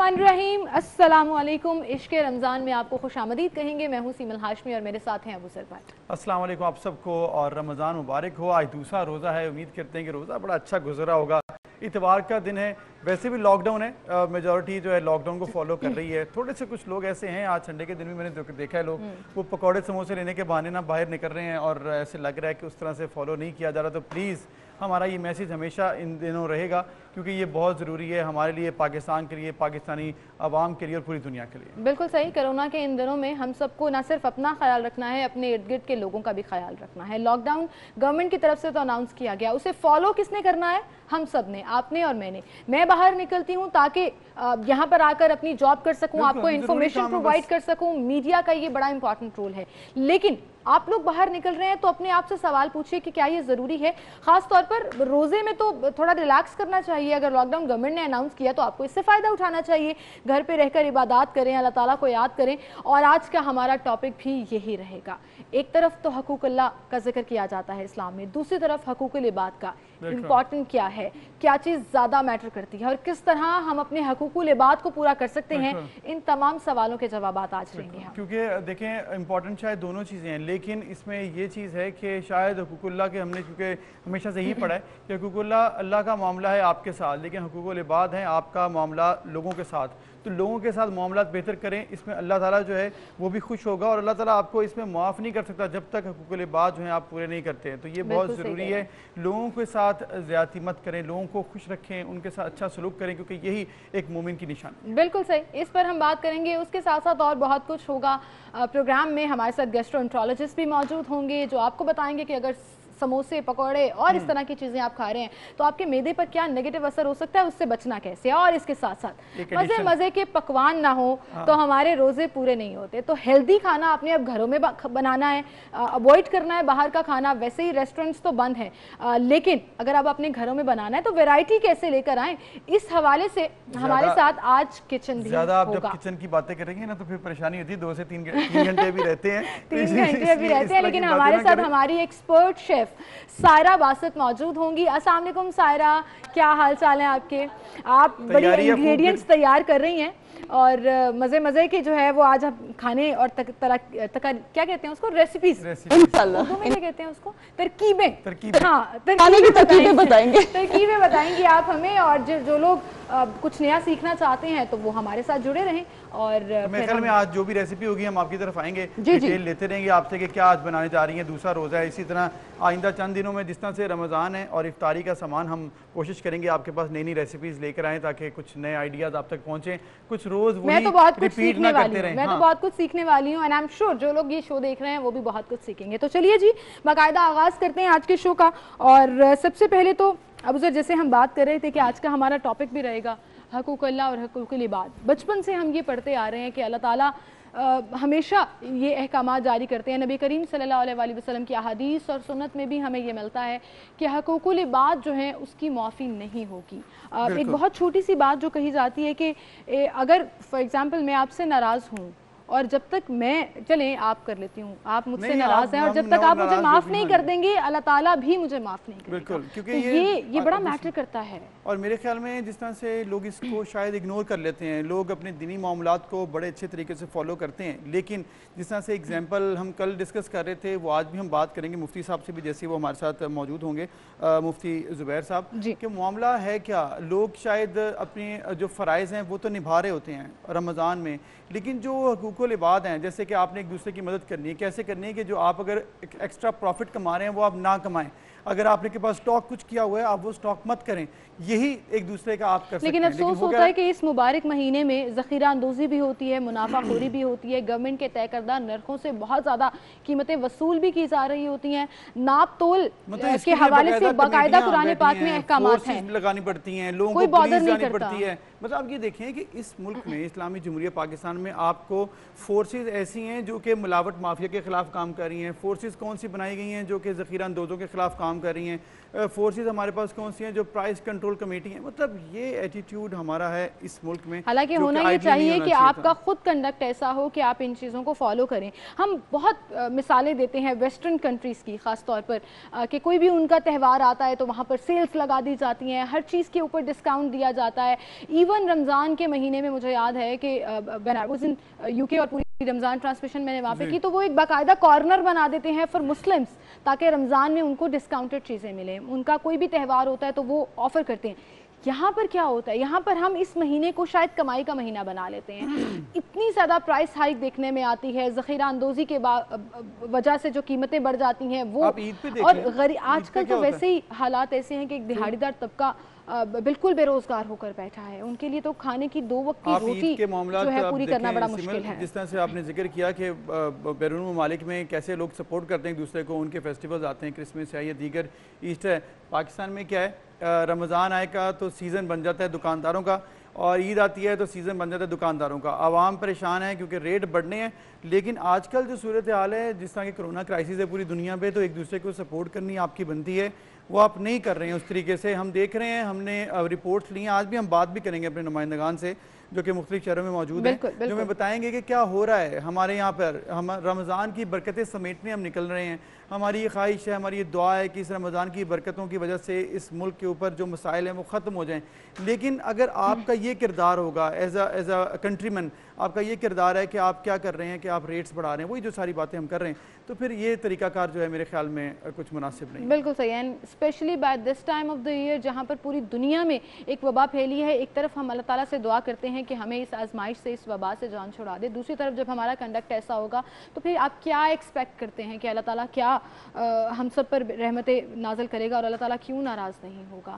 बिस्मिल्लाहिर्रहमानिर्रहीम। अस्सलामुअलैकुम। इश्क़े रमज़ान में आपको खुशामदीद कहेंगे। मैं हूँ सीमल हाशमी और मेरे साथ हैं अबू सर भाई। अस्सलाम वालेकुम आप सबको और रमज़ान मुबारक हो। आज दूसरा रोज़ा है, उम्मीद करते हैं कि रोज़ा बड़ा अच्छा गुजरा होगा। इतवार का दिन है, वैसे भी लॉकडाउन है, मेजॉरिटी जो है लॉकडाउन को फॉलो कर रही है। थोड़े से कुछ लोग ऐसे हैं, आज संडे के दिन भी मैंने देखा है लोग वो पकौड़े समोसे लेने के बहाने ना बाहर निकल रहे हैं और ऐसे लग रहा है कि उस तरह से फॉलो नहीं किया जा रहा। तो प्लीज़ हमारा ये मैसेज हमेशा इन दिनों रहेगा क्योंकि ये बहुत ज़रूरी है हमारे लिए, पाकिस्तान के लिए, पाकिस्तानी अवाम के लिए और पूरी दुनिया के लिए। बिल्कुल सही। कोरोना के इन दिनों में हम सबको ना सिर्फ अपना ख्याल रखना है, अपने इर्द गिर्द के लोगों का भी ख्याल रखना है। लॉकडाउन गवर्नमेंट की तरफ से तो अनाउंस किया गया, उसे फॉलो किसने करना है? हम सब ने, आपने और मैंने। मैं बाहर निकलती हूँ ताकि यहाँ पर आकर अपनी जॉब कर सकूँ, आपको इन्फॉर्मेशन प्रोवाइड कर सकूँ। मीडिया का ये बड़ा इंपॉर्टेंट रोल है। लेकिन आप लोग बाहर निकल रहे हैं तो अपने आप से सवाल पूछिए कि क्या ये ज़रूरी है? खास तौर पर रोज़े में तो थोड़ा रिलैक्स करना चाहिए। अगर लॉकडाउन गवर्नमेंट ने अनाउंस किया तो आपको इससे फ़ायदा उठाना चाहिए। घर पे रहकर इबादत करें, अल्लाह ताला को याद करें। और आज का हमारा टॉपिक भी यही रहेगा। एक तरफ तो हकूक़ अल्लाह का जिक्र किया जाता है इस्लाम में, दूसरी तरफ हकूक़ुल इबाद का इम्पॉर्टेंट क्या है, क्या चीज़ ज़्यादा मैटर करती है और किस तरह हम अपने हकूक़ुल इबाद को पूरा कर सकते हैं। इन तमाम सवालों के जवाब आज लेंगे हम। क्योंकि देखें इम्पॉर्टेंट शायद दोनों चीज़ें हैं, लेकिन इसमें ये चीज़ है कि शायद हकूक़ुल्लाह के हमने क्योंकि हमेशा से यही पढ़ा है कि हकूक़ुल्लाह अल्लाह का मामला है आपके साथ, लेकिन हकूक़ुल इबाद है आपका मामला लोगों के साथ। तो लोगों के साथ मामलात बेहतर करें, इसमें अल्लाह ताला जो है वो भी खुश होगा और अल्लाह ताला आपको इसमें माफ़ नहीं कर सकता जब तक हकूक़ुल इबाद जो है आप पूरे नहीं करते हैं। तो ये बहुत ज़रूरी है। लोगों के साथ ज़्यादती मत करें, लोगों को खुश रखें, उनके साथ अच्छा सलूक करें क्योंकि यही एक मोमिन की निशानी। बिल्कुल सही, इस पर हम बात करेंगे। उसके साथ साथ और बहुत कुछ होगा प्रोग्राम में। हमारे साथ गैस्ट्रोएंट्रोलॉजिस्ट भी मौजूद होंगे जो आपको बताएंगे कि अगर समोसे, पकौड़े और इस तरह की चीज़ें आप खा रहे हैं तो आपके मैदे पर क्या नेगेटिव असर हो सकता है, उससे बचना कैसे। और इसके साथ साथ मज़े मज़े के पकवान ना हो तो हमारे रोज़े पूरे नहीं होते। तो हेल्दी खाना आपने अब घरों में बनाना है, अवॉइड करना है बाहर का खाना। वैसे ही रेस्टोरेंट्स तो बंद हैं, लेकिन अगर आप अपने घरों में बनाना है तो वैरायटी कैसे लेकर आएँ, इस हवाले से हमारे साथ आज किचन भी ज़्यादा आप जब किचन की बातें करेंगे ना तो फिर परेशानी होती है। 2 से 3 घंटे भी रहते हैं 3 घंटे भी रहते हैं। लेकिन हमारे साथ हमारी एक्सपर्ट शेफ सायरा बासित मौजूद होंगी। अस्सलाम वालेकुम सायरा, क्या हाल चाल है आपके? आप बड़ी इंग्रेडिएंट्स तैयार कर रही हैं और मज़े मज़े के जो है वो आज हम खाने और क्या कहते हैं उसको, रेसिपीज इंशाल्लाह में कहते हैं उसको, तरकीबें। हाँ, तरकीबें बताएंगी आप हमें। और जो लोग कुछ नया सीखना चाहते हैं तो वो हमारे साथ जुड़े रहें। और मेरे ख्याल में आज जो भी रेसिपी होगी हम आपकी तरफ आएंगे, डिटेल लेते रहेंगे आपसे कि क्या आज बनाने जा रही हैं। दूसरा रोज़ा है, इसी तरह आइंदा चंद दिनों में जिस तरह से रमज़ान है और इफ्तारी का सामान हम कोशिश करेंगे आपके पास नई नई रेसिपीज़ लेकर आएँ ताकि कुछ नए आइडियाज़ आप तक पहुँचे। कुछ रोज़ मैं तो बहुत कुछ सीखने वाली हूँ, मैं तो बहुत कुछ सीखने वाली हूँ। एंड आई एम श्योर जो लोग ये शो देख रहे हैं वो भी बहुत कुछ सीखेंगे। तो चलिए जी, बाकायदा आगाज़ करते हैं आज के शो का। और सबसे पहले तो अब सर जैसे हम बात कर रहे थे कि आज का हमारा टॉपिक भी रहेगा हकूक़ अल्लाह और हकूक़ुल इबाद। बचपन से हम ये पढ़ते आ रहे हैं कि अल्लाह ताला हमेशा ये अहकामात जारी करते हैं। नबी करीम सल्लल्लाहु अलैहि वसल्लम की अहादीस और सुन्नत में भी हमें ये मिलता है कि हकूक़ुल इबाद जो है उसकी माफ़ी नहीं होगी। एक बहुत छोटी सी बात जो कही जाती है कि अगर फॉर एग्ज़ाम्पल मैं आपसे नाराज़ हूँ और जब तक मैं, चलें आप कर लेती हूँ, आप मुझसे नाराज हैं और जब तक आप मुझे माफ़ नहीं कर देंगे अल्लाह ताला भी मुझे माफ़ नहीं करेगा। बिल्कुल, क्योंकि तो ये बड़ा मैटर करता है। और मेरे ख्याल में जिस तरह से लोग इसको शायद इग्नोर कर लेते हैं, लोग अपने दीनी मामलात को बड़े अच्छे तरीके से फॉलो करते हैं, लेकिन जिस तरह से एग्जाम्पल हम कल डिस्कस कर रहे थे वो आज भी हम बात करेंगे मुफ्ती साहब से भी, जैसे वो हमारे साथ मौजूद होंगे, मुफ्ती ज़ुबैर साहब, कि मामला है क्या, लोग शायद अपने जो फ़राइज़ हैं वो तो निभा रहे होते हैं रमज़ान में, लेकिन जो हकूक़ुल इबाद हैं जैसे कि आपने एक दूसरे की मदद करनी है, कैसे करनी है कि जो आप अगर एक्स्ट्रा प्रॉफिट कमा रहे हैं वो आप ना कमाएं। अगर आपने के पास स्टॉक कुछ किया हुआ है आप वो स्टॉक मत करें, यही एक दूसरे का आप कर सकते हैं। लेकिन अफसोस होता है कि इस मुबारक महीने में ज़ख़ीरा अंदोज़ी भी होती है, मुनाफाखोरी भी होती है, गवर्नमेंट के तय करदा नरखों से बहुत ज़्यादा कीमतें वसूल भी की जा रही होती हैं। नाप तोल के हवाले से बाकायदा कुरान पाक में अहकामात हैं, लगानी पड़ती हैं, लोगों कोई को बॉदर नहीं करता पड़ती है। मतलब आप ये देखें कि इस मुल्क में, इस्लामी जमहूरिया पाकिस्तान में, आपको फोर्सेज ऐसी हैं जो कि मिलावट माफिया के खिलाफ काम कर रही हैं। फोर्सेज कौन सी बनाई गई हैं जो कि ज़ख़ीरा अंदोज़ों के खिलाफ काम कर रही हैं। फोर्सेज हमारे पास कौन सी हैं जो प्राइस कंट्रोल कमेटी है। मतलब ये एटीट्यूड हमारा है इस मुल्क में। हालांकि होना ये चाहिए कि आपका खुद कंडक्ट ऐसा हो कि आप इन चीज़ों को फॉलो करें। हम बहुत मिसालें देते हैं वेस्टर्न कंट्रीज़ की, ख़ास तौर पर कि कोई भी उनका त्यौहार आता है तो वहाँ पर सेल्स लगा दी जाती हैं, हर चीज़ के ऊपर डिस्काउंट दिया जाता है। इवन इवन रमज़ान के महीने में मुझे याद है कि when I was in UK और पूरी रमज़ान ट्रांसमिशन मैंने वहाँ पे की, तो वो एक बाकायदा कॉर्नर बना देते हैं फॉर मुस्लिम्स ताकि रमज़ान में उनको डिस्काउंटेड चीज़ें मिलें। उनका कोई भी त्यौहार होता है तो वो ऑफ़र करते हैं। यहाँ पर क्या होता है, यहाँ पर हम इस महीने को शायद कमाई का महीना बना लेते हैं। इतनी ज़्यादा प्राइस हाइक देखने में आती है, ज़ख़ीरा अंदोज़ी के वजह से जो कीमतें बढ़ जाती हैं वो, और आजकल तो वैसे ही हालात ऐसे हैं कि एक दिहाड़ीदार तबका बिल्कुल बेरोजगार होकर बैठा है। उनके लिए तो खाने की 2 वक्त की रोटी के मामला जो है पूरी करना बड़ा मुश्किल है। जिस तरह से आपने जिक्र किया कि बैरून ममालिक में कैसे लोग सपोर्ट करते हैं एक दूसरे को, उनके फेस्टिवल्स आते हैं, क्रिसमस है या दीगर ईस्टर है। पाकिस्तान में क्या है, रमज़ान आएगा तो सीज़न बन जाता है दुकानदारों का, और ईद आती है तो सीज़न बन जाता है दुकानदारों का। आवाम परेशान है क्योंकि रेट बढ़ने हैं। लेकिन आजकल जो सूरत हाल है, जिस तरह की कोरोना क्राइसिस है पूरी दुनिया पे, तो एक दूसरे को सपोर्ट करनी आपकी बनती है, वो आप नहीं कर रहे हैं उस तरीके से। हम देख रहे हैं, हमने रिपोर्ट्स ली हैं, आज भी हम बात भी करेंगे अपने नुमाइंदगान से जो कि मुख्तलिफ शहरों में मौजूद हैं, जो हमें बताएंगे कि क्या हो रहा है हमारे यहाँ पर। हम रमज़ान की बरकतें समेटने हम निकल रहे हैं। हमारी ये ख्वाहिश है, हमारी ये दुआ है कि इस रमज़ान की बरकतों की वजह से इस मुल्क के ऊपर जो मसाइल हैं वो ख़त्म हो जाएं। लेकिन अगर आपका ये किरदार होगा एज अ कंट्रीमैन, आपका ये किरदार है कि आप क्या कर रहे हैं कि आप रेट्स बढ़ा रहे हैं, वही जो सारी बातें हम कर रहे हैं, तो फिर ये तरीकाकार जो है मेरे ख्याल में कुछ मुनासिब नहीं। बिल्कुल सही। And specially by this time of the year जहाँ पर पूरी दुनिया में एक वबा फैली है, एक तरफ हम अल्लाह ताला से दुआ करते हैं कि हमें इस आजमाइश से, इस वबा से जान छुड़ा दे, दूसरी तरफ जब हमारा कंडक्ट ऐसा होगा तो फिर आप क्या एक्सपेक्ट करते हैं कि अल्लाह ताला क्या हम सब पर रहमतें नाज़िल करेगा और अल्लाह ताला क्यों नाराज़ नहीं होगा।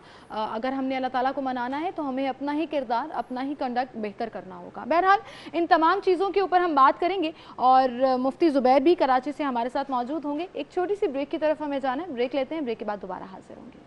अगर हमने अल्लाह ताला को मनाना है तो हमें अपना ही किरदार, अपना ही कंडक्ट बेहतर करना होगा। बहरहाल इन तमाम चीज़ों के ऊपर हम बात करेंगे और मुफ्ती ज़ुबैर भी कराची से हमारे साथ मौजूद होंगे। एक छोटी सी ब्रेक की तरफ हमें जाना है, ब्रेक लेते हैं, ब्रेक के बाद दोबारा हाजिर होंगे।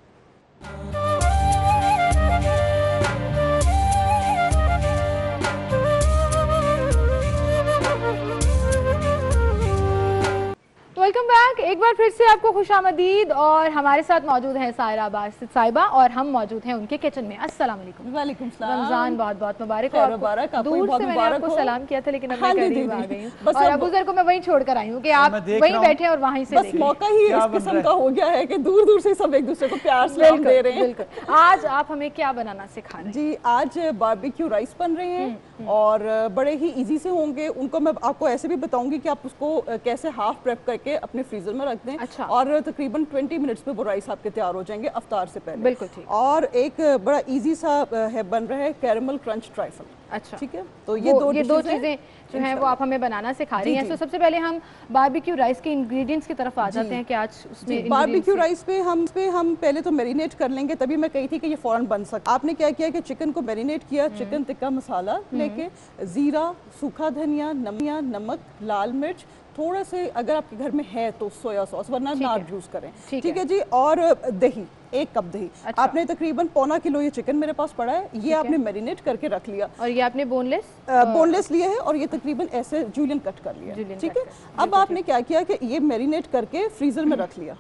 वेलकम बैक, एक बार फिर से आपको खुशामदीद। और हमारे साथ मौजूद हैं सायरा बासित साहिबा और हम मौजूद हैं उनके किचन में। अस्सलाम वालेकुम। वालेकुम सलाम। रमजान बहुत बहुत मुबारक हो। दूर से मैंने आपको सलाम किया था लेकिन अब मैं करीब आ गई हूँ और अबू ज़र को मैं वहीं छोड़ कर आई हूँ कि आप वहीं बैठे और वहीं से बस मौका ही इस किस्म का हो गया है कि दूर दूर से सब एक दूसरे को प्यार सलाम दे रहे हैं। बिल्कुल। आज आप हमें क्या बनाना सिखा रहे हैं? जी, आज बारबेक्यू राइस बन रहे हैं और बड़े ही इजी से होंगे। उनको मैं आपको ऐसे भी बताऊंगी कि आप उसको कैसे हाफ प्रेप करके अपने फ्रीजर में रख दें। अच्छा। और तकरीबन 20 मिनट्स में वो राइस आपके तैयार हो जाएंगे अफ्तार से पहले। बिल्कुल ठीक। और एक बड़ा इजी सा है बन रहा है कैरेमल क्रंच ट्राइफल। अच्छा, ठीक है। तो ये दो चीजें जो हैं वो आप हमें बनाना सिखा रही हैं। तो सबसे पहले हम बारबेक्यू राइस के इंग्रेडिएंट्स की तरफ आ जाते हैं कि आज उसमें बारबेक्यू राइस पे हम पहले तो मैरिनेट कर लेंगे, तभी मैं कही थी कि ये फौरन बन सकता। आपने क्या किया कि चिकन को मैरिनेट किया, चिकन टिक्का मसाला लेके, जीरा, सूखा धनिया, नमक, लाल मिर्च, थोड़ा से अगर आपके घर में है तो सोया सॉस, वरना नाट यूज करें। ठीक है जी। और दही, 1 कप दही। अच्छा। आपने तकरीबन पौना किलो ये चिकन मेरे पास पड़ा है, ये आपने मैरिनेट करके रख लिया। और ये आपने बोनलेस लिया है और ये तकरीबन ऐसे जूलियन कट कर लिया। ठीक है। अब आपने क्या किया कि ये मैरिनेट करके फ्रीजर में रख लिया।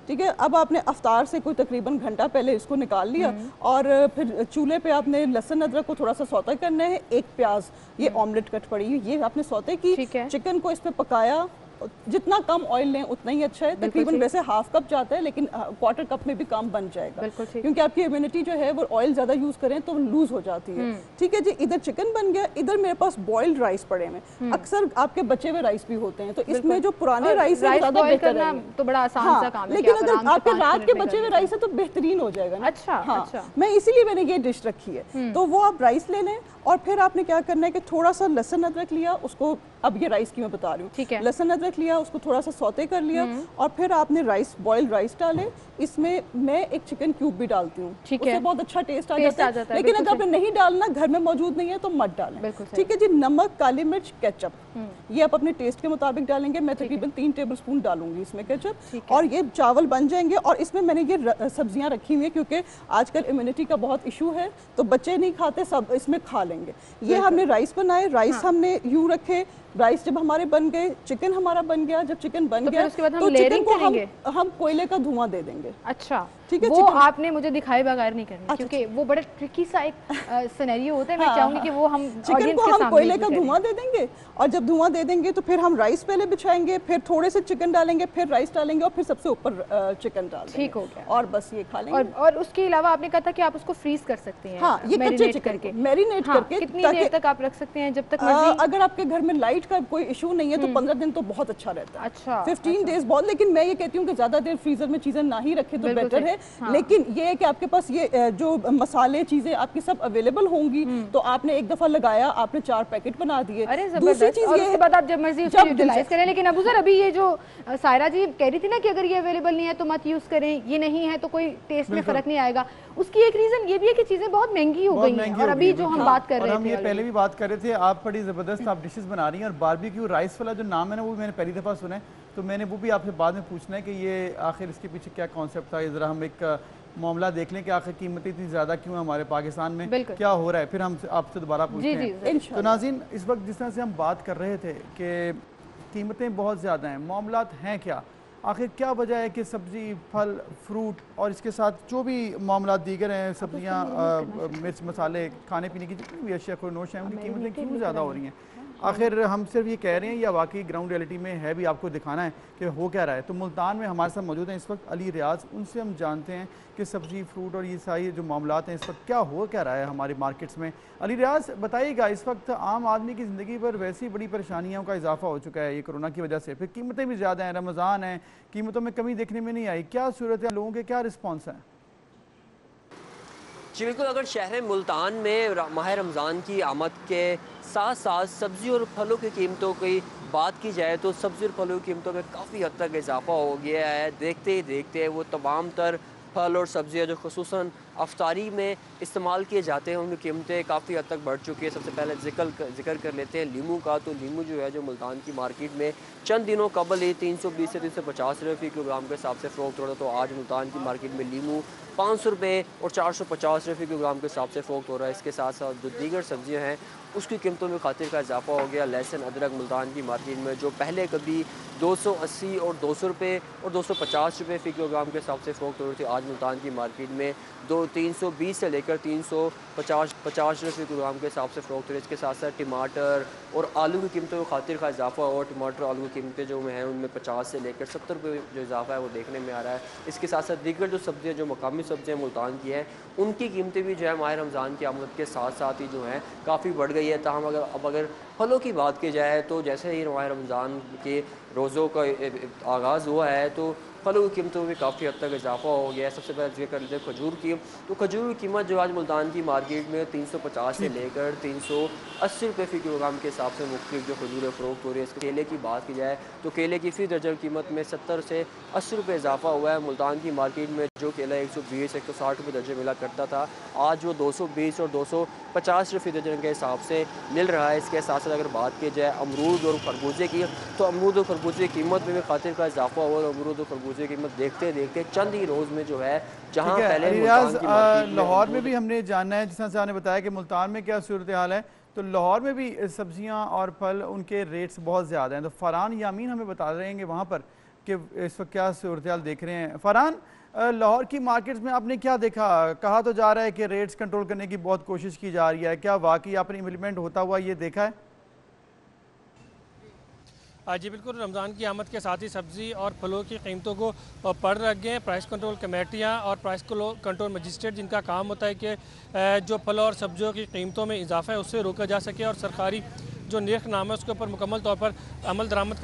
ठीक है। अब आपने अफ्तार से कोई तकरीबन घंटा पहले इसको निकाल लिया और फिर चूल्हे पे आपने लहसुन अदरक को थोड़ा सा सौते करना है। 1 प्याज, ये ऑमलेट कट पड़ी है, ये आपने सौते की। चिकन को इस पे पकाया, जितना कम ऑयल लें उतना ही अच्छा है। तकरीबन वैसे हाफ कप जाता है लेकिन क्वार्टर कप में भी काम बन जाएगा, क्योंकि आपकी इम्यूनिटी जो है वो ऑयल ज्यादा यूज करें तो लूज हो जाती है। ठीक है जी। इधर चिकन बन गया, इधर मेरे पास बॉइल्ड राइस पड़े हैं। अक्सर आपके बचे हुए राइस भी होते हैं, तो इसमें जो पुराने राइस है ज्यादा बेहतर है। तो बड़ा आसान सा काम है, लेकिन अगर आपके रात के बचे हुए राइस है तो बेहतरीन हो जाएगा ना। अच्छा। मैं इसीलिए मैंने ये डिश रखी है। तो वो आप राइस ले लें और फिर आपने क्या करना है कि थोड़ा सा लहसुन अदरक लिया, उसको, अब ये राइस की मैं बता रही हूँ, लहसुन अदरक लिया, उसको थोड़ा सा सौते कर लिया और फिर आपने राइस, बॉइल्ड राइस डाले। इसमें मैं एक चिकन क्यूब भी डालती हूँ, उससे बहुत अच्छा टेस्ट आ जाता है। लेकिन अगर आपने नहीं डालना, घर में मौजूद नहीं है तो मत डालें। ठीक है जी। नमक, काली मिर्च, केचप, ये आप अपने टेस्ट के मुताबिक डालेंगे। मैं तकरीबन 3 टेबलस्पून डालूंगी इसमें केचप। और ये चावल बन जाएंगे और इसमें मैंने ये सब्जियां रखी हुई है क्योंकि आजकल इम्यूनिटी का बहुत इशू है, तो बच्चे नहीं खाते, सब इसमें खा लेंगे। ये हमने राइस बनाए, राइस हमने यूं रखे। राइस जब हमारे बन गए, चिकन हमारा बन गया। जब चिकन बन गया तो चिकन को हम कोयले का धुआं दे देंगे। अच्छा। ठीक है, वो आपने मुझे दिखाए बगैर नहीं करनी, क्योंकि वो बड़ा ट्रिकी सा एक सिनेरियो होता है। मैं चाहूंगी कि वो हम चिकन को हम कोयले का धुआं दे देंगे, और जब धुआं दे देंगे तो फिर हम राइस पहले बिछाएंगे, फिर थोड़े से चिकन डालेंगे, फिर राइस डालेंगे और फिर सबसे ऊपर चिकन डालेंगे। ठीक हो गया, और बस ये खा लेंगे। और उसके अलावा आपने कहा था कि आप उसको फ्रीज कर सकते हैं। हाँ, ये कच्चे चिकन करके मैरिनेट करके कितनी देर तक आप रख सकते हैं? जब तक मर्जी। अगर आपके घर में लाइट का कोई इशू नहीं है तो 15 दिन तो बहुत अच्छा रहता है। अच्छा, 15 डेज बहुत, लेकिन मैं ये कहती हूँ कि ज्यादा देर फ्रीजर में चीजें ना ही रखें तो बेटर है। लेकिन ये है कि आपके पास ये जो मसाले चीजें आपकी सब अवेलेबल होंगी, तो आपने एक दफा लगाया, आपने 4 पैकेट बना दिए। दूसरी चीज ये है बाद आप जब मर्जी उसको यूटिलाइज करें। लेकिन अबू सर, अभी ये जो सायरा जी कह रही थी ना कि अगर ये अवेलेबल नहीं है तो मत यूज करें, ये नहीं है तो कोई टेस्ट में फर्क नहीं आएगा, उसकी एक रीजन ये भी है कि चीजें बहुत महंगी हो गई हैं। और अभी जो हम बात कर रहे थे, हम ये पहले भी बात कर रहे थे, आप बड़ी जबरदस्त आप डिशेस बना रही हैं, और बारबेक्यू राइस वाला जो नाम है ना वो मैंने पहली दफा सुना है, तो मैंने वो भी आपसे बाद में पूछना है कि ये आखिर इसके पीछे क्या कॉन्सेप्ट था। जरा हम एक मामला देख लें कि आखिर कीमतें इतनी ज़्यादा क्यों है हमारे पाकिस्तान में, क्या हो रहा है, फिर हम आपसे दोबारा पूछते हैं। तो नाज़रीन, इस वक्त जिस तरह से हम बात कर रहे थे कि कीमतें बहुत ज़्यादा हैं, मामलात हैं क्या, आखिर क्या वजह है कि सब्ज़ी, फल, फ्रूट और इसके साथ जो भी मामला दीगर हैं, सब्जियाँ, मिर्च मसाले, खाने पीने की जितनी भी अशिया नोश हैं, उनकी कीमतें क्यों ज़्यादा हो रही हैं? आखिर हम सिर्फ ये कह रहे हैं या वाकई ग्राउंड रियलिटी में है भी आपको दिखाना है कि हो क्या रहा है? तो मुल्तान में हमारे साथ मौजूद हैं इस वक्त अली रियाज, उनसे हम जानते हैं कि सब्ज़ी, फ्रूट और ये सारी जो मामलात हैं इस वक्त क्या हो क्या रहा है हमारी मार्केट्स में। अली रियाज, बताइएगा, इस वक्त आम आदमी की ज़िंदगी पर वैसी बड़ी परेशानियों का इजाफा हो चुका है ये कोरोना की वजह से, फिर कीमतें भी ज़्यादा हैं, रमज़ान है, कीमतों में कमी देखने में नहीं आई, क्या सूरत है, लोगों के क्या रिस्पॉन्स हैं? जी बिल्कुल, अगर शहर मुल्तान में माह रमज़ान की आमद के साथ साथ सब्ज़ी और फलों की कीमतों की बात की जाए तो सब्ज़ी और फलों की कीमतों में काफ़ी हद तक इजाफा हो गया है। देखते ही देखते वो तमाम तर फल और सब्ज़ियाँ जो ख़ुसूसन अफ्तारी में इस्तेमाल किए जाते हैं उनकी कीमतें काफ़ी हद तक बढ़ चुकी है। सबसे पहले जिक्र कर लेते हैं लीमू का। तो लीमू जो है जो मुल्तान की मार्केट में चंद दिनों कबल ही 320 से 350 रुपये फ़ी किलोग्राम के हिसाब से फ़रोख्त हो रहा है, तो आज मुल्तान की मार्केट में लीमू 500 रुपये और 450 रुपये फ़ी किलोग्राम के हिसाब से फ़रोख्त हो रहा है। इसके साथ साथ जो दीगर सब्ज़ियाँ हैं उसकी कीमतों में खातिर का इजाफा हो गया। लहसुन, अदरक मुल्तान की मार्केट में जो पहले कभी 280 और 200 रुपये और 250 रुपये फ़ी किलोग्राम के हिसाब से फ़रोख्त हो रही थी, आज मुल्तान की मार्केट में 320 से लेकर 350 रुपये किलोग्राम के हिसाब से फ़रोख्त हो रही है। इसके साथ साथ टमाटर और आलू की कीमतों में खातिर का इजाफा हुआ। टमाटर आलू की कीमतें जो हैं उनमें 50 से लेकर 70 रुपये जो इजाफा है वो देखने में आ रहा है। इसके साथ साथ दीगर जो सब्ज़ियाँ जो मकामी सब्ज़ियाँ मुल्तान की हैं उनकी कीमतें भी जो है माह रमज़ान की आमद के साथ साथ ही जो हैं काफ़ी बढ़ गई है। ताहम अगर फलों की बात की जाए तो जैसे ही माह रमज़ान के रोज़ों का आगाज़ हुआ है तो फलों की कीमतों में काफ़ी हद तक इजाफा हो गया है। सबसे पहले जिक्र कर लेते हैं खजूर की। तो खजूर की कीमत जो आज मुल्तान की मार्केट में 350 से लेकर 380 रुपये फ़ी किलोग्राम के हिसाब से मुख्तलिफ जो खजूरें फ़रोख्त हो रही है। इसके केले की बात की जाए तो केले की फ़ी दर्जन कीमत में 70 से 80 रुपये इजाफा हुआ है। मुल्तान की मार्केट में जो केला 120 160 रुपये दर्जन मिला करता था, आज वो 220 और 250 रुपये दर्जन के हिसाब से मिल रहा है। इसके साथ साथ अगर बात की जाए अमरूद और खरबूजे की, तो अमरूद और खरबूजे की कीमत में भी खातिर का इजाफा हुआ और अमरूद और खरबूजे की कीमत देखते देखते चंद ही रोज़ में जो है जहाँ पहले लाहौर में भी हमने जानना है, जिस तरह से आपने बताया कि मुल्तान में क्या सूरत हाल है, तो लाहौर में भी सब्जियां और फल उनके रेट्स बहुत ज़्यादा हैं। तो फरहान यामीन हमें बता रहे हैं वहाँ पर कि इस वक्त क्या सूरत हाल देख रहे हैं। फरहान, लाहौर की मार्केट्स में आपने क्या देखा? कहा तो जा रहा है कि रेट्स कंट्रोल करने की बहुत कोशिश की जा रही है, क्या वाकई आपने इम्प्लीमेंट होता हुआ ये देखा है? जी बिल्कुल, रमज़ान की आमद के साथ ही सब्ज़ी और फलों की कीमतों को पढ़ रख गए प्राइस कंट्रोल कमेटियाँ और प्राइस कंट्रोल मजिस्ट्रेट, जिनका काम होता है कि जो फलों और सब्जियों की कीमतों में इजाफा है उससे रोका जा सके और सरकारी जो निर्ख नाम है उसके ऊपर मुकम्मल तौर पर अमल दरामद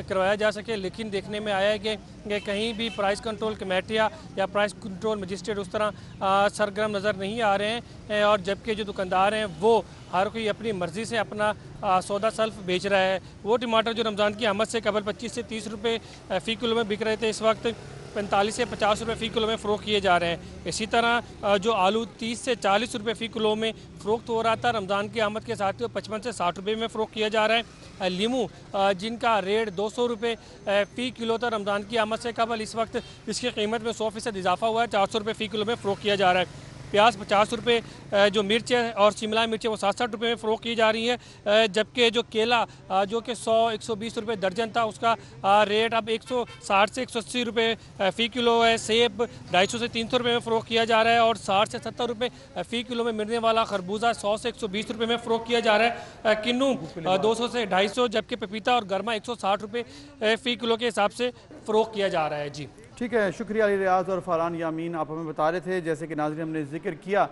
करवाया जा सके। लेकिन देखने में आया है कि कहीं भी प्राइस कंट्रोल कमेटियाँ या प्राइस कंट्रोल मजिस्ट्रेट उस तरह सरगर्म नज़र नहीं आ रहे हैं, और जबकि जो दुकानदार हैं वो हर कोई अपनी मर्ज़ी से अपना सौदा सल्फ बेच रहा है। वो टमाटर जो रमज़ान की आमद से कबल 25 से 30 रुपये फ़ी किलो में बिक रहे थे, इस वक्त 45 से 50 रुपये फ़ी किलो में फ़रोख्त किए जा रहे हैं। इसी तरह जो आलू 30 से 40 रुपये फ़ी किलो में फ़रोख्त हो रहा था रमज़ान की आमद के साथ ही 55 से 60 रुपये में फ़रोख्त किया जा रहा है। लीमू जिनका रेट 200 रुपये फ़ी किलो था रमज़ान की आमद से कबल, इस वक्त इसकी कीमत में 100% इजाफा हुआ है, 400 रुपये फ़ी किलो में फ़रोख्त किया जा रहा है। प्याज 50 रुपये, जो मिर्च है और शिमला मिर्च है वो 60-60 रुपये में फ़रोख्त की जा रही है। जबकि जो केला जो कि 100-120 रुपये दर्जन था, उसका रेट अब 160 से 180 रुपये फ़ी किलो है। सेब 250 से 300 रुपये में फ़रोख्त किया जा रहा है और 60 से 70 रुपये फ़ी किलो में मिलने वाला खरबूजा 100 से 120 रुपये में फ़रोख्त किया जा रहा है। किन्नू 200 से 250, जबकि पपीता और गर्मा 160 रुपये फ़ी किलो के हिसाब से फ़रोख्त किया जा रहा है। जी ठीक है, शुक्रिया अली रियाज और फ़रहान यामीन, आप हमें बता रहे थे जैसे कि नाज़रीन हमने जिक्र किया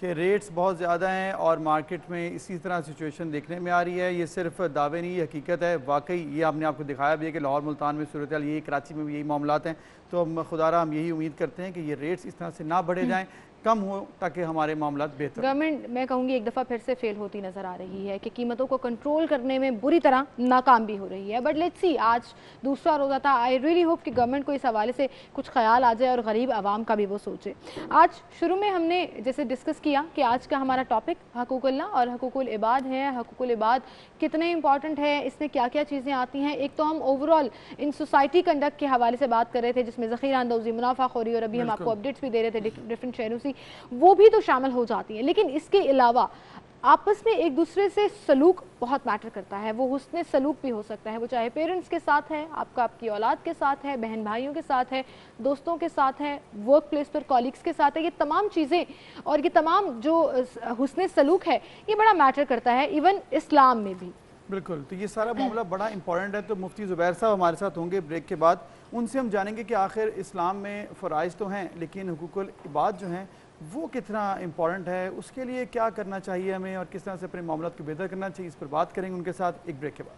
कि रेट्स बहुत ज़्यादा हैं और मार्केट में इसी तरह सिचुएशन देखने में आ रही है। ये सिर्फ दावे नहीं, हकीकत है। वाकई ये आपने आपको दिखाया भी है कि लाहौर मुल्तान में सूरत हाल यही, कराची में भी यही मामलात हैं। तो हम खुदारा हम यही उम्मीद करते हैं कि ये रेट्स इस तरह से ना बढ़े जाएँ, कम हो, ताकि हमारे मामला बेहतर। गवर्नमेंट मैं कहूँगी एक दफ़ा फिर से फेल होती नज़र आ रही है कि कीमतों को कंट्रोल करने में बुरी तरह नाकाम भी हो रही है। बट लेट्स सी, आज दूसरा रोज़ा था। आई रियली होप कि गवर्नमेंट को इस हवाले से कुछ ख्याल आ जाए और गरीब आवाम का भी वो सोचे। आज शुरू में हमने जैसे डिस्कस किया कि आज का हमारा टॉपिक हकूकुल्लाह और हकूकुल इबाद है। हकूकुल इबाद कितने इंपॉर्टेंट है, इसमें क्या क्या चीज़ें आती हैं। एक तो हम ओवरऑल इन सोसाइटी कंडक्ट के हवाले से बात कर रहे थे, जिसमें ज़ख़ीरा अंदोज़ी, मुनाफाखोरी, और अभी हम आपको अपडेट्स भी दे रहे थे डिफरेंट शहरों से, वो भी तो शामिल हो जाती हैं। लेकिन इसके अलावा आपस में एक दूसरे से सलूक बहुत मैटर करता है। वो हुस्न सलूक भी हो सकता है, वो चाहे पेरेंट्स के साथ है, आपकी औलाद के साथ है, बहन भाइयों के साथ है, दोस्तों के साथ है, वर्क प्लेस पर कॉलीग्स के साथ है। ये तमाम चीज़ें और ये तमाम जो हुस्न सलूक है ये बड़ा मैटर करता है, इवन इस्लाम में भी। बिल्कुल, तो ये सारा मामला बड़ा इंपॉर्टेंट है। तो मुफ्ती ज़ुबैर साहब हमारे साथ होंगे ब्रेक के बाद, उनसे हम जानेंगे कि आखिर इस्लाम में फ़राइज़ तो हैं, लेकिन हुकूकुल इबाद जो हैं वो कितना इम्पॉर्टेंट है, उसके लिए क्या करना चाहिए हमें और किस तरह से अपने मामलात को बेहतर करना चाहिए, इस पर बात करेंगे उनके साथ एक ब्रेक के बाद।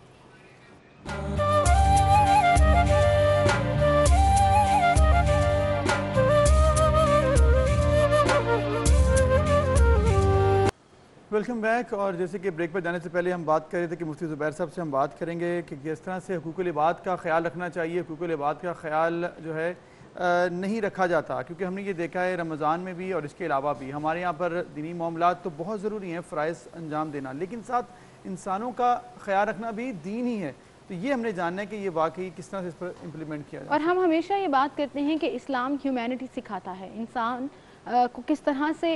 Welcome back. और जैसे कि ब्रेक पर जाने से पहले हम बात कर रहे थे कि मुफ्ती ज़ुबैर साहब से हम बात करेंगे कि किस तरह से हुकूकुल इबाद का ख्याल रखना चाहिए। हुकूकुल इबाद का ख्याल जो है नहीं रखा जाता, क्योंकि हमने ये देखा है रमज़ान में भी और इसके अलावा भी हमारे यहाँ पर दीनी मामलात तो बहुत ज़रूरी हैं, फ़राइज़ अंजाम देना, लेकिन साथ इंसानों का ख्याल रखना भी दीन ही है। तो ये हमने जानना है कि ये वाकई किस तरह से इस पर इम्प्लीमेंट किया जाए। और हम हमेशा ये बात करते हैं कि इस्लाम ह्यूमैनिटी सिखाता है, इंसान को किस तरह से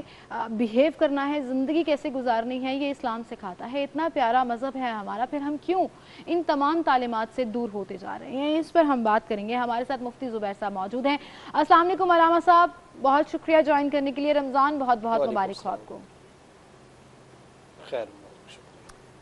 बिहेव करना है, ज़िंदगी कैसे गुजारनी है, ये इस्लाम सिखाता है। इतना प्यारा मज़हब है हमारा, फिर हम क्यों इन तमाम तालीमात से दूर होते जा रहे हैं, इस पर हम बात करेंगे। हमारे साथ मुफ्ती ज़ुबैर साहब मौजूद हैं। अस्सलाम वालेकुम अलामा साहब, बहुत शुक्रिया ज्वाइन करने के लिए। रमज़ान बहुत बहुत मुबारक हो आपको। खैर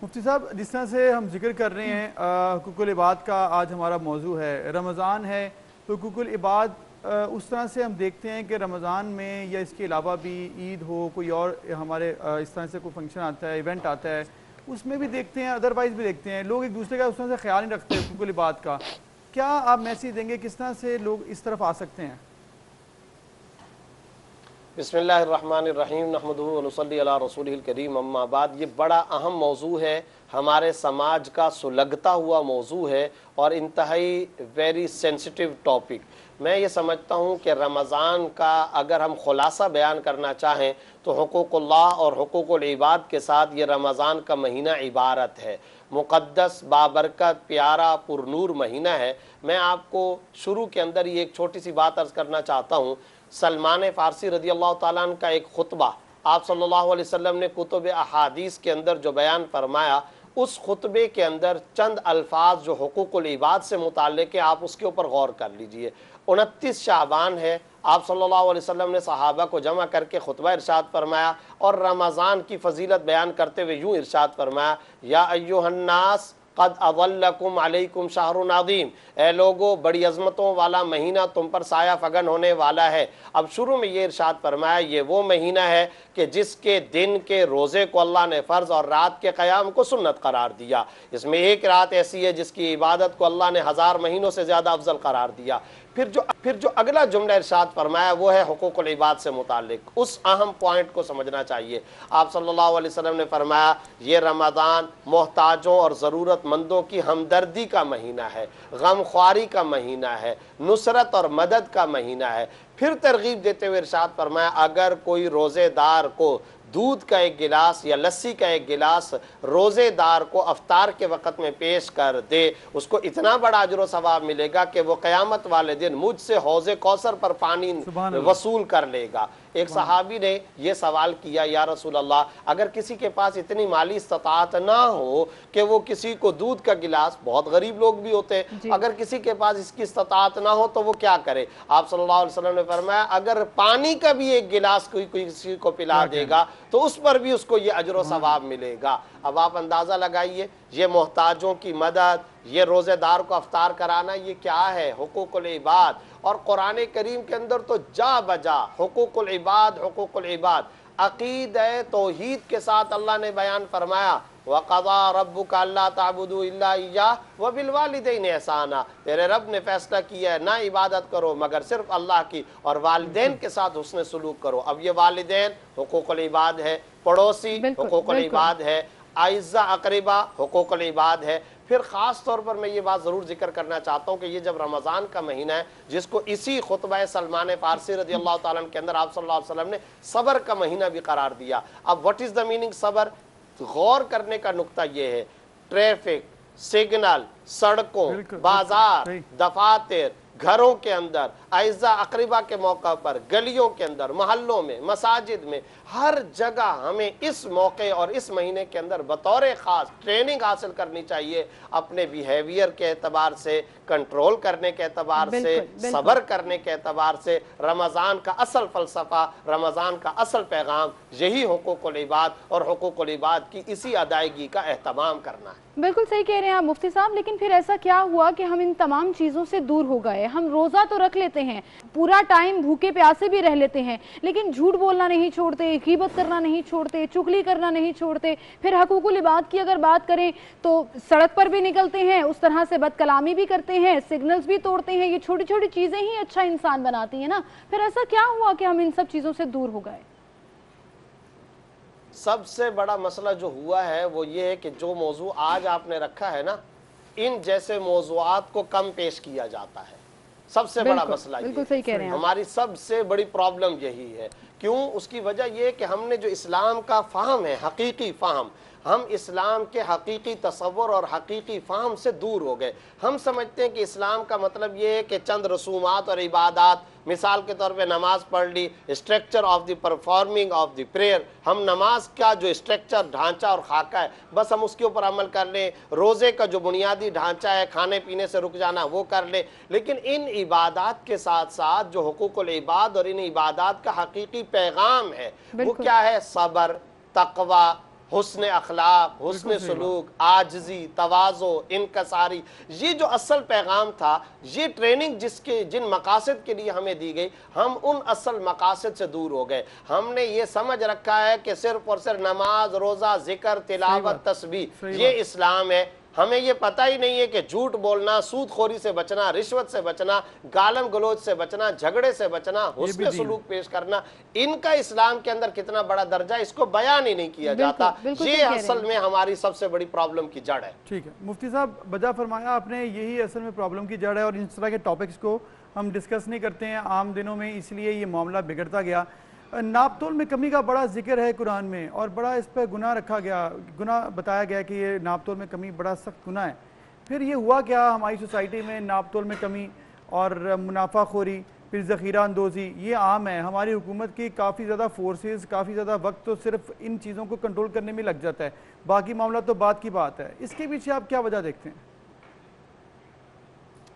मुफ्ती साहब, जिस तरह से हम जिक्र कर रहे हैं हुकूकुल इबाद का, आज हमारा मौजू है, रमज़ान है, तो हुकूकुल इबाद उस तरह से हम देखते हैं कि रमज़ान में या इसके अलावा भी ईद हो, कोई और हमारे इस तरह से कोई फंक्शन आता है, इवेंट आता है, उसमें भी देखते हैं, अदरवाइज़ भी देखते हैं, लोग एक दूसरे का उस तरह से ख्याल नहीं रखते हुकूकुल इबाद का। क्या आप मैसेज देंगे किस तरह से लोग इस तरफ आ सकते हैं? बिस्मिल्लाहिर्रहमानिर्रहीम, नहमदुहु व नुसल्ली अला रसूलिहिल करीम, अम्मा बाद। ये बड़ा अहम मौजू है, हमारे समाज का सुलगता हुआ मौजू है और इंतहाई वेरी सेंसिटिव टॉपिक। मैं ये समझता हूँ कि रमज़ान का अगर हम खुलासा बयान करना चाहें तो हुकूकुल्लाह और हुकूकुल इबाद के साथ ये रमज़ान का महीना इबारत है। मुक़द्दस, बाबरकत, प्यारा, पुरनूर महीना है। मैं आपको शुरू के अंदर ही एक छोटी सी बात अर्ज़ करना चाहता हूँ। सलमान फ़ारसी रज़ी अल्लाह ताला अन्हु का एक खुतबा आप सल्लल्लाहु अलैहि वसल्लम ने कुतुब अहादीस के अंदर जो बयान फरमाया, उस खुतबे के अंदर चंद अल्फाज जो हुकूकुल इबाद से मुताल्लिक़ है, आप उसके ऊपर गौर कर लीजिए। 29 शाबान है, आप सल्लल्लाहु अलैहि वसल्लम ने सहाबा को जमा करके खुतबा इरशाद फरमाया और रमज़ान की फजीलत बयान करते हुए यूँ इरशाद फरमाया, या अय्युहन्नास क़द अज़ल्लकुम अलैकुम शहरुन अज़ीम, ए लोगो बड़ी अज़मतों वाला महीना तुम पर साया फगन होने वाला है। अब शुरू में ये इरशाद फरमाया, ये वो महीना है कि जिसके दिन के रोज़े को अल्लाह ने फ़र्ज़ और रात के क़याम को सुन्नत करार दिया। इसमें एक रात ऐसी है जिसकी इबादत को अल्लाह ने 1000 महीनों से ज़्यादा अफजल करार दिया। फिर जो अगला जुमला इरशाद फरमाया वो है हुकूकुल इबाद से मुताल्लिक। उस अहम पॉइंट को समझना चाहिए। आप सल्लल्लाहु अलैहि वसल्लम ने फरमाया, ये रमज़ान मोहताजों और ज़रूरतमंदों की हमदर्दी का महीना है, गमख्वारी का महीना है, नुसरत और मदद का महीना है। फिर तरगीब देते हुए इरशाद फरमाया, अगर कोई रोज़ेदार को दूध का एक गिलास या लस्सी का एक गिलास रोज़ेदार को अफ्तार के वक़्त में पेश कर दे, उसको इतना बड़ा अजर व सवाब मिलेगा कि वो क़यामत वाले दिन मुझसे हौज़े कौसर पर पानी वसूल कर लेगा। एक सहाबी ने यह सवाल किया, या रसूल अल्लाह, अगर किसी के पास इतनी माली इस्तात ना हो कि वो किसी को दूध का गिलास, बहुत गरीब लोग भी होते हैं, अगर किसी के पास इसकी इस्तात ना हो तो वो क्या करे? आप सल्लल्लाहु अलैहि वसल्लम ने फरमाया, अगर पानी का भी एक गिलास कोई किसी को पिला देगा तो उस पर भी उसको ये अजर व सवाब मिलेगा। अब आप अंदाज़ा लगाइए, ये मोहताजों की मदद, ये रोज़ेदार को अफ्तार कराना, ये क्या है? हुकूकुल इबाद। और कुरान करीम के अंदर तो जा बजा हुकूकुल इबाद, हुकूकुल इबाद अक़ीदा तौहीद के साथ अल्लाह ने बयान फरमाया, वक़ज़ा रब्बुका अल्ला ताबुदू इल्ला इय्याहु व बिल वालिदैनि एहसाना। तेरे रब ने फैसला किया है ना इबादत करो मगर सिर्फ अल्लाह की, और वालिदैन के साथ हुस्न सलूक करो। अब ये वालिदैन हुकूकुल इबाद है, पड़ोसी हुकूकुल इबाद है, आइज़ा अक़रिबा हुकूकुल इबाद है। फिर ख़ास तौर पर मैं ये बात ज़रूर जिक्र करना चाहता हूँ कि ये जब रमज़ान का महीना है, जिसको इसी खुतबा सलमान फ़ारसी रज़ी अल्लाह ताला के अंदर आप सल्लल्लाहु अलैहि वसल्लम ने सब्र का महीना भी करार दिया। अब व्हाट इज़ द मीनिंग सब्र? गौर करने का नुक्ता ये है, ट्रैफिक सिग्नल, सड़कों, बाजार, दफातर, घरों के अंदर, आइज़ा अक़रिबा के मौका पर, गलियों के अंदर, मोहल्लों में, मसाजिद में, हर जगह हमें इस मौके और इस महीने के अंदर बतौर ख़ास ट्रेनिंग हासिल करनी चाहिए, अपने बिहेवियर के एतबार से, कंट्रोल करने के एतबार से, सब्र करने के एतबार से। रमज़ान का असल फ़लसफ़ा, रमज़ान का असल पैगाम यही हुकूकुल इबाद और हुकूकुल इबाद की इसी अदायगी का एहतमाम करना है। बिल्कुल सही कह रहे हैं आप मुफ्ती साहब, लेकिन फिर ऐसा क्या हुआ कि हम इन तमाम चीज़ों से दूर हो गए? हम रोज़ा तो रख लेते हैं, पूरा टाइम भूखे प्यासे भी रह लेते हैं, लेकिन झूठ बोलना नहीं छोड़ते, गीबत करना नहीं छोड़ते, चुगली करना नहीं छोड़ते। फिर हकूकुल इबाद की अगर बात करें तो सड़क पर भी निकलते हैं, उस तरह से बदकलामी भी करते हैं, सिग्नल्स भी तोड़ते हैं। ये छोटी छोटी चीज़ें ही अच्छा इंसान बनाती हैं ना। फिर ऐसा क्या हुआ कि हम इन सब चीज़ों से दूर हो गए? सबसे बड़ा मसला जो हुआ है वो ये है कि जो मौजू आज आपने रखा है ना, इन जैसे मौजूआत को कम पेश किया जाता है। सबसे बड़ा मसला बिल्कुल सही कह रहे हैं, हमारी सबसे बड़ी प्रॉब्लम यही है। क्यों? उसकी वजह यह है कि हमने जो इस्लाम का फ़हम है, हकीकी फ़हम, हम इस्लाम के हकीकी तसव्वुर और हकीकी फ़हम से दूर हो गए। हम समझते हैं कि इस्लाम का मतलब ये है कि चंद रसूमात और इबादात, मिसाल के तौर पे नमाज पढ़ ली, structure of the performing of the prayer, हम नमाज का जो स्ट्रक्चर, ढांचा और खाका है बस हम उसके ऊपर अमल कर लें। रोज़े का जो बुनियादी ढांचा है, खाने पीने से रुक जाना, वो कर ले। लेकिन इन इबादात के साथ साथ जो हुकूकुल इबाद और इन इबादात का हकीकी पैगाम है वो क्या है? सब्र, तक़वा, हुस्न अखलाक, हुस्न सलूक, आजजी, तवाज़ो, इनकसारी, ये जो असल पैगाम था, ये ट्रेनिंग जिन मकासद के लिए हमें दी गई, हम उन असल मकासद से दूर हो गए। हमने ये समझ रखा है कि सिर्फ और सिर्फ नमाज, रोज़ा, जिक्र, तिलावत, तस्बीह ये इस्लाम है। हमें ये पता ही नहीं है कि झूठ बोलना, सूदखोरी से बचना, रिश्वत से बचना, गालन गलोच से बचना, झगड़े से बचना, हुस्न सलूक पेश करना, इनका इस्लाम के अंदर कितना बड़ा दर्जा, इसको बयान ही नहीं किया जाता। ये असल में हमारी सबसे बड़ी प्रॉब्लम की जड़ है। ठीक है मुफ्ती साहब, बजा फरमाया आपने, यही असल में प्रॉब्लम की जड़ है। और इस तरह के टॉपिक्स को हम डिस्कस नहीं करते हैं आम दिनों में, इसलिए ये मामला बिगड़ता गया। नापतोल में कमी का बड़ा जिक्र है कुरान में और बड़ा इस पर गुनाह रखा गया, गुनाह बताया गया कि ये नापतोल में कमी बड़ा सख्त गुनाह है। फिर ये हुआ क्या हमारी सोसाइटी में? नापतोल में कमी और मुनाफाखोरी, फिर ज़ख़ीरा अंदोज़ी ये आम है। हमारी हुकूमत की काफ़ी ज़्यादा फोर्सेस, काफ़ी ज़्यादा वक्त तो सिर्फ इन चीज़ों को कंट्रोल करने में लग जाता है, बाकी मामला तो बात की बात है। इसके पीछे आप क्या वजह देखते हैं?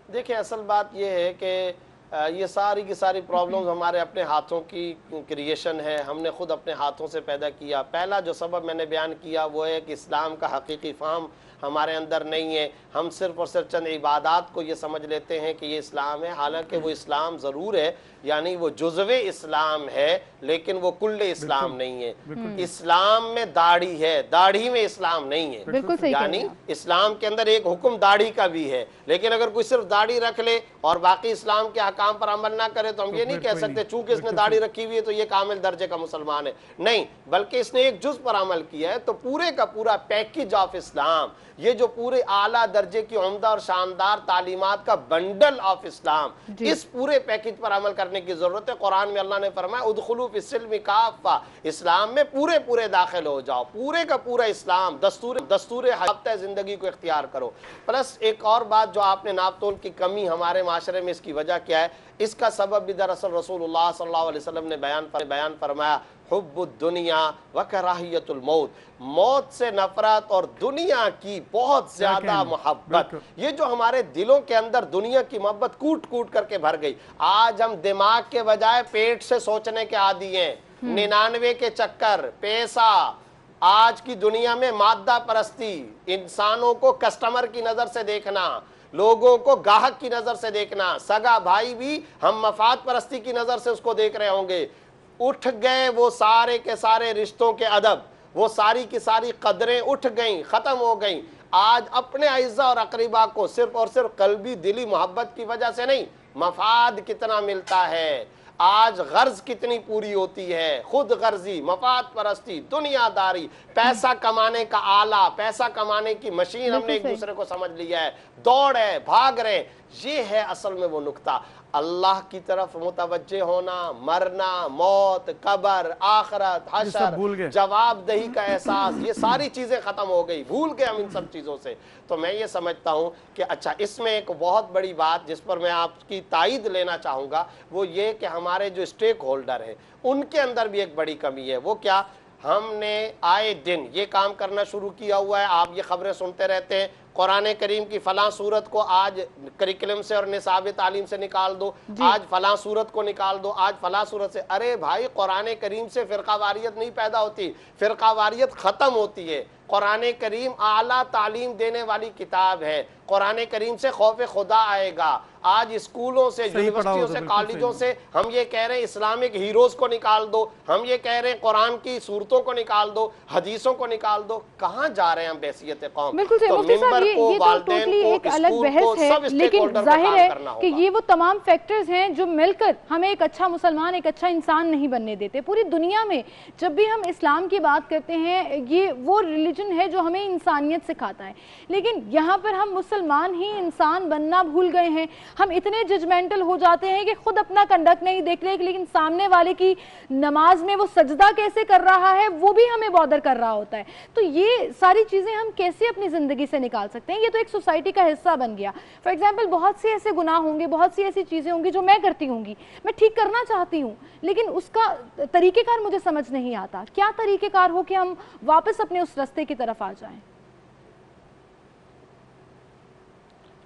देखिए, असल बात यह है कि ये सारी की सारी प्रॉब्लम्स हमारे अपने हाथों की क्रिएशन है, हमने खुद अपने हाथों से पैदा किया। पहला जो सबब मैंने बयान किया वो है कि इस्लाम का हकीकी फ़हम हमारे अंदर नहीं है। हम सिर्फ और सिर्फ चंद इबादात को ये समझ लेते हैं कि ये इस्लाम है, हालांकि वो इस्लाम ज़रूर है, यानी वो जुज़वे इस्लाम है, लेकिन वो कुल्ले इस्लाम नहीं है। इस्लाम में दाढ़ी है, दाढ़ी में इस्लाम नहीं है। यानी इस्लाम के अंदर एक हुक्म दाढ़ी का भी है, लेकिन अगर कोई सिर्फ दाढ़ी रख ले और बाकी इस्लाम के काम पर अमल ना करे तो हम ये नहीं कह सकते चूंकि इसने दाढ़ी रखी हुई है तो ये कामिल दर्जे का मुसलमान है, नहीं, बल्कि इसने एक जुज पर अमल किया है। तो पूरे का पूरा पैकेज ऑफ इस्लाम, ये जो पूरे आला दर्जे की उम्दा और शानदार तालीमात का बंडल ऑफ इस्लाम, इस पूरे पैकेज पर अमल करने की जरूरत है। कुरान में अल्लाह ने फरमाया उदखुलू फिस्सिल्मी काफ़ा, इस्लाम में पूरे पूरे दाखिल हो जाओ, पूरे का पूरा इस्लाम दस्तूर हफ्ते जिंदगी को इख्तियार करो। प्लस एक और बात जो आपने नापतोल की कमी हमारे माशरे में, इसकी वजह क्या है, इसका सबब भी दरअसल रसूलुल्लाह सल्लल्लाहु अलैहि वसल्लम ने बयान फरमाया, हुब्बुद दुनिया व कराहियतुल मौत, मौत से नफरत और दुनिया की बहुत ज्यादा मोहब्बत। ये जो हमारे दिलों के अंदर दुनिया की मोहब्बत कूट कूट करके भर गई, आज हम दिमाग के बजाय पेट से सोचने के आदी हैं। 99 के चक्कर, पैसा, आज की दुनिया में मादा परस्ती, इंसानों को कस्टमर की नजर से देखना, लोगों को गाहक की नजर से देखना, सगा भाई भी हम मफाद परस्ती की नजर से उसको देख रहे होंगे। उठ गए वो सारे के सारे रिश्तों के अदब, वो सारी की सारी कदरें उठ गईं, खत्म हो गईं। आज अपने अइज़ा और अकरीबा को सिर्फ और सिर्फ कल्बी दिली मोहब्बत की वजह से नहीं, मफाद कितना मिलता है, आज गर्ज कितनी पूरी होती है, खुद गर्जी, मफाद परस्ती, दुनियादारी, पैसा कमाने का आला, पैसा कमाने की मशीन हमने एक दूसरे को समझ लिया है, दौड़ है, भाग रहे। ये है असल में वो नुक्ता। अल्लाह की तरफ मुतवज्जे होना, मरना, मौत, कब्र, आखिरत, हशर, जवाबदेही का एहसास, ये सारी चीजें खत्म हो गई, भूल गए हम इन सब चीजों से। तो मैं ये समझता हूं कि अच्छा, इसमें एक बहुत बड़ी बात जिस पर मैं आपकी तायीद लेना चाहूंगा वो ये कि हमारे जो स्टेक होल्डर हैं उनके अंदर भी एक बड़ी कमी है। वो क्या, हमने आए दिन ये काम करना शुरू किया हुआ है, आप ये खबरें सुनते रहते हैं, कुरान करीम की फलां सूरत को आज करिकुलम से और निसाब तालीम से निकाल दो, आज फलां सूरत को निकाल दो, आज फलां सूरत से। अरे भाई, कुरान करीम से फिरकावारियत नहीं पैदा होती, फिरकावारियत खत्म होती है। कुरान करीम आला तालीम देने वाली किताब है, कुरान करीम से खौफ खुदा आएगा। आज स्कूलों से, यूनिवर्सिटियों से, कॉलेजों से हम ये कह रहे हैं इस्लामिक हीरोज को निकाल दो, हम ये कह रहे हैं कुरान की सूरतों को निकाल दो, हदीसों को निकाल दो। कहाँ जा रहे हैं हम बैसियत कौम? तो मेंबर को, वालिदैन को, एक अलग बहस है, लेकिन जाहिर है कि ये वो तमाम फैक्टर्स हैं जो मिलकर हमें एक अच्छा मुसलमान, एक अच्छा इंसान नहीं बनने देते। पूरी दुनिया में जब भी हम इस्लाम की बात करते हैं, ये वो रिलीजन है जो हमें इंसानियत सिखाता है, लेकिन यहाँ पर हम मुसलमान ही इंसान बनना भूल गए हैं। हम इतने जजमेंटल हो जाते हैं कि खुद अपना कंडक्ट नहीं देख रहे, लेकिन सामने वाले की नमाज में वो सजदा कैसे कर रहा है वो भी हमें बॉदर कर रहा होता है। तो ये सारी चीजें हम कैसे अपनी जिंदगी से निकाल सकते हैं? ये तो एक सोसाइटी का हिस्सा बन गया। फॉर एग्जाम्पल, बहुत से ऐसे गुनाह होंगे, बहुत सी ऐसी चीजें होंगी जो मैं करती होंगी, मैं ठीक करना चाहती हूँ, लेकिन उसका तरीकेकार मुझे समझ नहीं आता। क्या तरीकेकार हो कि हम वापस अपने उस रास्ते की तरफ आ जाएं?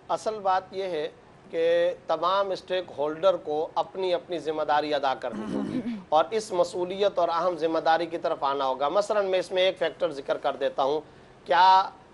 असल बात यह है कि तमाम स्टेक होल्डर को अपनी अपनी जिम्मेदारी अदा करनी होगी और इस मसूलियत और अहम जिम्मेदारी की तरफ आना होगा। मसलन मैं इसमें एक फैक्टर जिक्र कर देता हूँ। क्या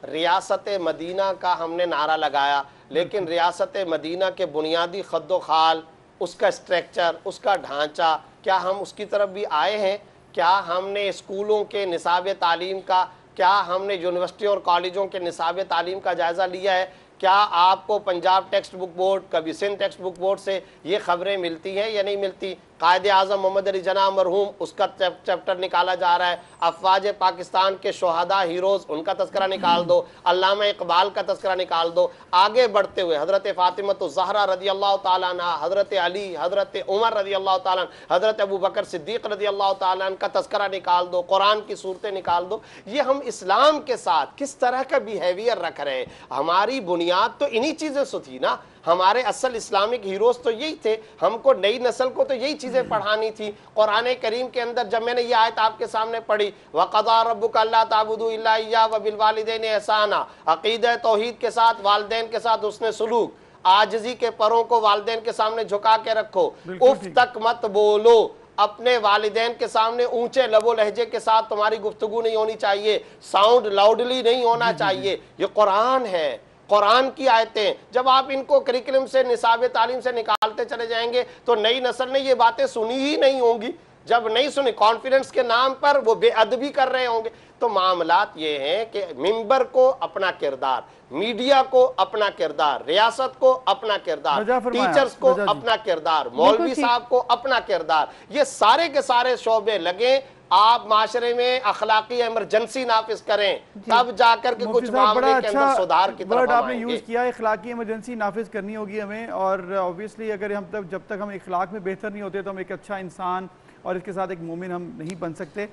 रियासत मदीना का हमने नारा लगाया, लेकिन रियासत मदीना के बुनियादी खद्दो खाल, उसका स्ट्रक्चर, उसका ढांचा, क्या हम उसकी तरफ भी आए हैं? क्या हमने स्कूलों के निसाब तालीम का, क्या हमने यूनिवर्सिटी और कॉलेजों के निसाब तालीम का जायज़ा लिया है? क्या आपको पंजाब टेक्स्ट बुक बोर्ड, कभी सिंध टेक्स्ट बुक बोर्ड से ये खबरें मिलती हैं या नहीं मिलती? कायदे आज़म मोहम्मद अली जना मरहूम, उसका चैप्टर निकाला जा रहा है। अफवाज पाकिस्तान के शोहदा हीरोज़, उनका तस्करा निकाल दो। अल्लामा इकबाल का तस्करा निकाल दो। आगे बढ़ते हुए हज़रत फ़ातिमा ज़हरा रज़ी अल्लाह ताला अन्हा, हज़रत अली, हज़रत उमर रज़ी अल्लाह ताला, हज़रत अबू बकर सिद्दीक़ रज़ी अल्लाह ताला का तस्करा निकाल दो, कुरान की सूरतें निकाल दो। ये हम इस्लाम के साथ किस तरह का बिहेवियर रख रहे हैं? हमारी बुनियाद तो इन्हीं चीज़ों से थी ना। हमारे असल इस्लामिक हीरोज तो यही थे, हमको नई नस्ल को तो यही चीज़ें पढ़ानी थी। कुरान करीम के अंदर जब मैंने ये आयत आपके सामने पढ़ी, वक़ज़ा रब्बुका अल्ला ताबुदू इल्ला इय्याहु व बिल वालिदैनि एहसाना, अक़ीदा तौहीद के साथ वालिदैन के साथ उसने सलूक, आजिज़ी के परों को वालिदैन के सामने झुका के रखो, उफ तक मत बोलो, अपने वालिदैन के सामने ऊंचे लबो लहजे के साथ तुम्हारी गुफ्तगू नहीं होनी चाहिए, साउंड लाउडली नहीं होना चाहिए। ये कुरान है, कुरान की आयतें। जब आप इनको करिकुलम से, निसाब तालीम से निकालते चले जाएंगे तो नई नस्ल ने ये बातें सुनी ही नहीं होंगी। जब नहीं सुनी, कॉन्फिडेंस के नाम पर वो बेअदबी कर रहे होंगे। तो मामलात ये हैं कि मिंबर को अपना किरदार, मीडिया को अपना किरदार, रियासत को अपना किरदार, टीचर्स को अपना किरदार, मौलवी साहब को अपना किरदार, ये सारे के सारे शोबे लगे। आप माशरे में अखलाकी इमरजेंसी नाफिज करें, तब जाकर के कुछ मामले के अंदर सुधार की तरफ आपने यूज किया। इखलाकी इमरजेंसी नाफिज करनी होगी हमें, और ऑब्वियसली अगर हम जब तक हम इखलाक में बेहतर नहीं होते तो हम एक अच्छा इंसान और इसके साथ एक मोमिन हम नहीं बन सकते।